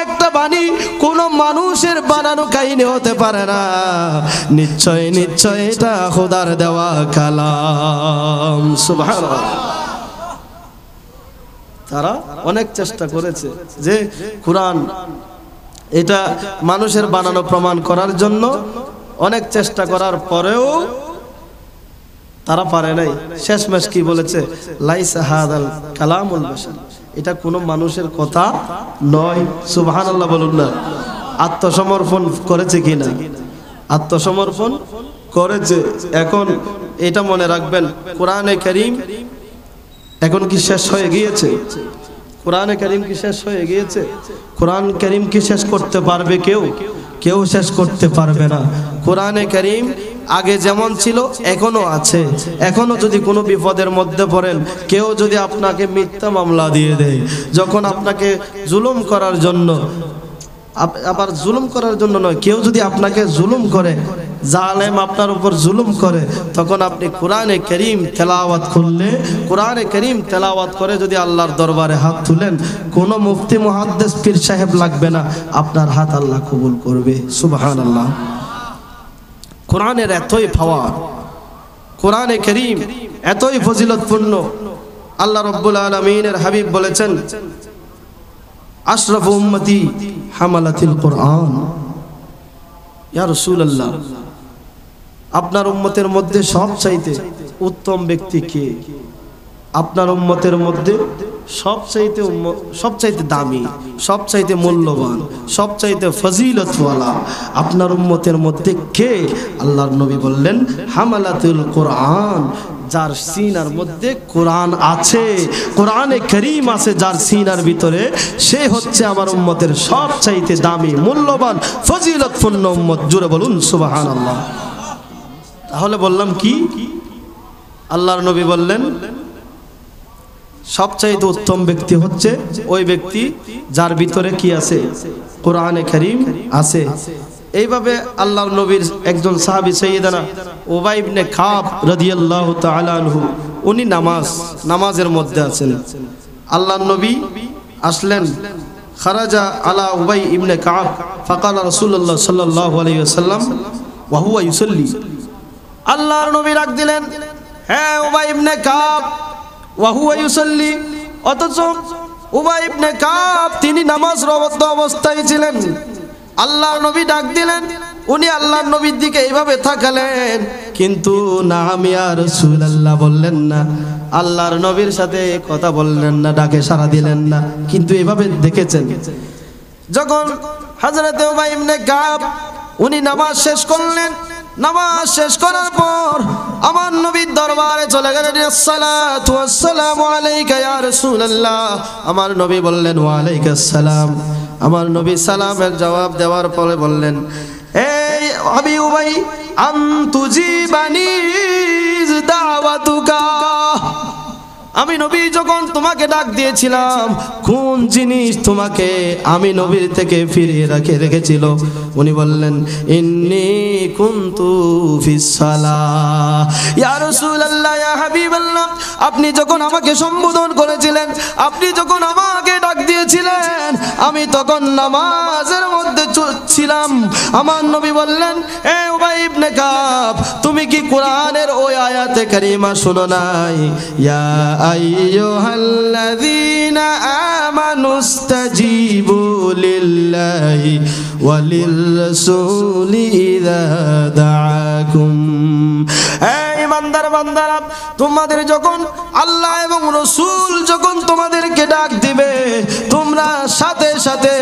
একটা বাণী কোন মানুষের বানানো কাহিনী হতে পারে না, নিশ্চয় এটা খোদার দেওয়া কালাম। সুবহানাল্লাহ। তারা অনেক চেষ্টা করেছে যে কোরআন এটা মানুষের বানানো প্রমাণ করার জন্য, অনেক চেষ্টা করার পরেও তারা পারে নাই। শেষমেশ কি বলেছে, লাইসা হাদাল কালামুল বাশার, এটা কোনো মানুষের কথা নয়। সুবহানাল্লাহ বলুন না। আত্মসমর্পণ করেছে কিনা? আত্মসমর্পণ করেছে। এখন এটা মনে রাখবেন, কোরআনে কারীম এখন কি শেষ হয়ে গিয়েছে? কোরআনে কারীম কি শেষ হয়ে গিয়েছে? কোরআন কারীম কি শেষ করতে পারবে কেউ শেষ করতে পারবে না। কোরআনে কারীম আগে যেমন ছিল এখনো আছে। এখনো যদি কোনো বিপদের মধ্যে পড়েন, কেউ যদি আপনাকে মিথ্যা মামলা দিয়ে দেয়, যখন আপনাকে জুলুম করার জন্য, আবার জুলুম করার জন্য নয়, কেউ যদি আপনাকে জুলুম করে, জালেম আপনার উপর জুলুম করে, তখন আপনি কোরআনে কারীম তেলাওয়াত করলে, কোরআনে কারীম তেলাওয়াত করে যদি আল্লাহর দরবারে হাত তুলেন, কোনো মুফতি মুহাদ্দিস পীর সাহেব লাগবে না, আপনার হাত আল্লাহ কবুল করবে। সুবহানাল্লাহ। কোরআনের এতই পাওয়ার, কোরআনে কারীম এতই ফজিলতপূর্ণ। আল্লাহ রাব্বুল আলামিনের হাবিব বলেছেন, আশরাফু উম্মতি হামালাতিল কোরআন। ইয়া রাসূলুল্লাহ, আপনার উম্মতের মধ্যে সবচাইতে উত্তম ব্যক্তি কে? আপনার উম্মতের মধ্যে সবচাইতে দামি, সবচাইতে মূল্যবান, সবচাইতে ফজিলতওয়ালা আপনার উম্মতের মধ্যে কে? আল্লাহর নবী বললেন, হামালাতুল কোরআন, যার সিনার মধ্যে কোরআন আছে, কোরআনে কারীম আছে যার সিনার ভিতরে, সে হচ্ছে আমার উম্মতের সবচাইতে দামি, মূল্যবান, ফজিলতপূর্ণ উম্মত। জুড়ে বলুন সুবহানাল্লাহ। তাহলে বললাম কি? আল্লাহর নবী বললেন সবচাইতে উত্তম ব্যক্তি হচ্ছে ওই ব্যক্তি যার ভিতরে কি আছে? কোরআনে কারীম আছে। এইভাবে আল্লাহর নবীর একজন সাহাবী সাইয়েদানা উবাই ইবনে কাব রাদিয়াল্লাহু তাআলা আনহু, উনি নামাজের মধ্যে আছেন। আল্লাহর নবী আসলেন, খারাজা আলা উবাই ইবনে কাব ফাকালা রাসূলুল্লাহ সাল্লাল্লাহু আলাইহি ওয়াসাল্লাম ওয়া হুয়া ইউসাল্লি। আল্লাহর নবী ডাক দিলেন, হ্যাঁ উবাই ইবনে কাব, ওয়া হুয়া ইউসাল্লি। অথচ উবাই ইবনে কাব তিনি নামাজরত অবস্থায় ছিলেন। আল্লাহর নবী ডাক দিলেন, উনি আল্লাহর নবীর দিকে এইভাবে তাকালেন, কিন্তু নাম ইয়া রাসূলুল্লাহ বললেন না, আল্লাহর নবীর সাথে কথা বললেন না, ডাকে সাড়া দিলেন না, কিন্তু এইভাবে দেখেছেন। যখন হযরত উবাই ইবনে কাব উনি নামাজ শেষ করলেন, নামাজ শেষ করার পর আমার নবীর দরবারে চলে গেলেন, আসসালাতু ওয়াসসালামু আলাইকা ইয়া রাসূলুল্লাহ। আমার নবী বললেন, ওয়া আলাইকাস সালাম। আমার নবী সালামের জবাব দেওয়ার পরে বললেন, এই আবি উবাই, আনতুজিবানি দাওয়াতুকা। আমি নবী যখন তোমাকে ডাক দিয়েছিলাম, কোন জিনিস তোমাকে আমি নবীর থেকে ফিরিয়ে রেখেছিল? উনি বললেন, ইন্নী কুনতু ফিস সালাহ। ইয়া রাসূলুল্লাহ, ইয়া হাবিবাল্লাহ, আপনি যখন আমাকে সম্বোধন করেছিলেন, আপনি যখন আমাকে ডাক দিয়েছিলেন, আমি তখন নামাজের মধ্যে ছিলাম। আমার নবী বললেন, হে উবাই ইবনে কাব, তুমি কি কোরআনের ওই আয়াতে কারিমা শুনো নাই? ইয়া আইয়ুহাল্লাযীনা আমানুস্তাজিবু লিল্লাহি ওয়া লিররাসূলি ইযা দাআকুম। এই ইমানদার বান্দারা, তোমাদের যখন আল্লাহ এবং রাসূল যখন তোমাদেরকে ডাক দিবে, তোমরা সাথে সাথে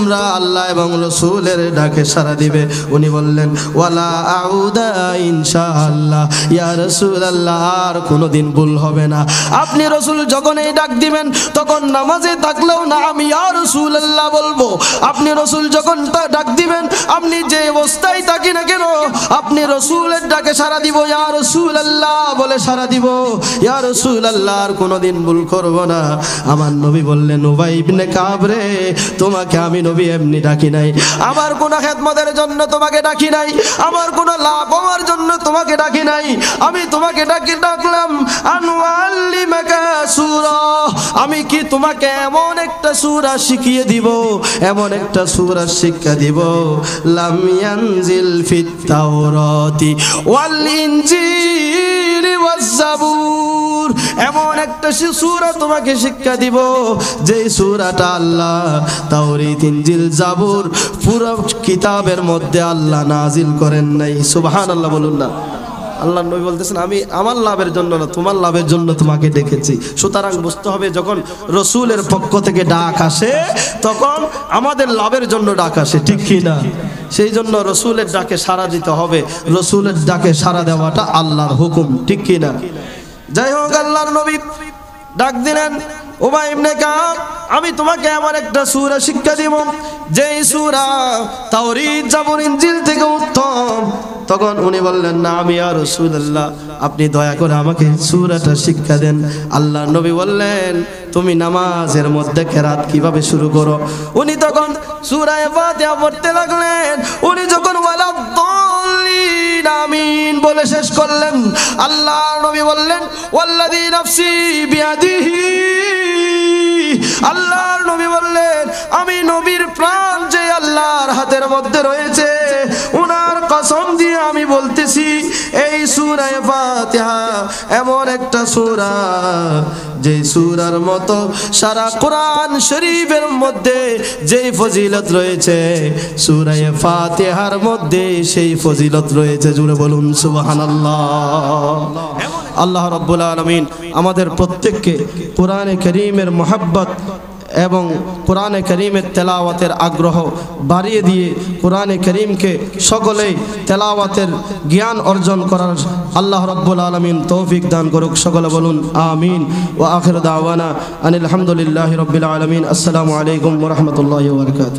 তোমরা আল্লাহ এবং রসুলের ডাকে সাড়া দিবে। উনি বললেন ওয়ালা আউদা ইনশাআল্লাহ, ইয়া রাসূলুল্লাহ আর কোনোদিন ভুল হবে না। আপনি রসুল যখন এই ডাক দিবেন তখন নামাজে থাকলেও না আমি ইয়া রাসূলুল্লাহ বলবো। আপনি রসুল যখন ডাক দিবেন আপনি যে অবস্থায় থাকি না কেন আপনি রসুলের ডাকে সাড়া দিব, ইয়া রাসূলুল্লাহ বলে সাড়া দিব, ইয়া রাসূলুল্লাহ আর কোনোদিন ভুল করব না। আমার নবী বললেন উবাই ইবনে কাব রে, তোমাকে আমি নবী এমনি ডাকি নাই, আমার কোনো খেদমতের জন্য তোমাকে ডাকি নাই, আমার কোনো লাভ হওয়ার জন্য তোমাকে ডাকি নাই, আমি তোমাকে ডাকলাম আনওয়াল্লিমাকা সূরা, আমি কি তোমাকে এমন একটা সূরা শিখিয়ে দিব, এমন একটা সূরা শিক্ষা দিব লাম ইয়ানজিল ফিত তাওরাতি ওয়াল ইনজিল ওয়াজ জাবুর, এমন একটা সূরা তোমাকে শিক্ষা দিব যেই সূরাটা আল্লাহ তাওরাত ইনজিল জাবুর পুরো কিতাবের মধ্যে আল্লাহ নাজিল করেন নাই। সুবহানাল্লাহ বলুন না। আল্লাহ নবী বলতেছেন আমি আমার লাভের জন্য না তোমার লাভের জন্য তোমাকে ডেকেছি। সুতরাং বুঝতে হবে যখন রসুলের পক্ষ থেকে ডাক আসে তখন আমাদের লাভের জন্য ডাক আসে, ঠিক কি না? সেই জন্য রসুলের ডাকে সাড়া দিতে হবে, রসুলের ডাকে সাড়া দেওয়াটা আল্লাহর হুকুম, ঠিক কি না? যাই হোক আল্লাহর নবী ডাক দিলেন উবাই ইবনে কাব, আমি তোমাকে এমন একটা সূরা শিক্ষা দিব যেই সূরা তাওরাত জাবুর ইনজিল থেকে উত্তম। তখন উনি বললেন না আমি ইয়া রাসূলুল্লাহ আপনি দয়া করে আমাকে সূরাটা শিক্ষা দেন। আল্লাহর নবী বললেন তুমি নামাজের মধ্যে কেরাত কিভাবে শুরু করো। উনি তখন সূরা ফাতিহা পড়তে লাগলেন। উনি যখন ওয়ালাদ-দাল্লিন আমিন বলে শেষ করলেন আল্লাহর নবী বললেন ওয়াল্লাযী নাফসি বিয়াদিহি, আল্লাহর নবী বললেন আমি নবীর প্রাণ যে আল্লাহর হাতের মধ্যে রয়েছে উনার কসম দিয়ে আমি বলতেছি এই সূরা ফাতিহা এমন একটা সূরা যে সূরার মতো সারা কোরআন শরীফের মধ্যে যেই ফজিলত রয়েছে সূরা ফাতিহার মধ্যে সেই ফজিলত রয়েছে। জুড়ে বলুন সুবহানাল্লাহ। আল্লাহ রাব্বুল আলামিন আমাদের প্রত্যেককে কোরআনে কারীমের মহব্বত এবং কোরআনে কারীমের তেলাওয়াতের আগ্রহ বাড়িয়ে দিয়ে কোরআনে কারীমকে সকলেই তেলাওয়াতের জ্ঞান অর্জন করার আল্লাহ রাব্বুল আলামিন তৌফিক দান করুক। সকলে বলুন আমিন। ওয়া আখিরু দাওয়ানা আনিল হামদুলিল্লাহি রাব্বিল আলামিন। আসসালামু আলাইকুম ওয়া রাহমাতুল্লাহি ওয়া বারাকাতুহু।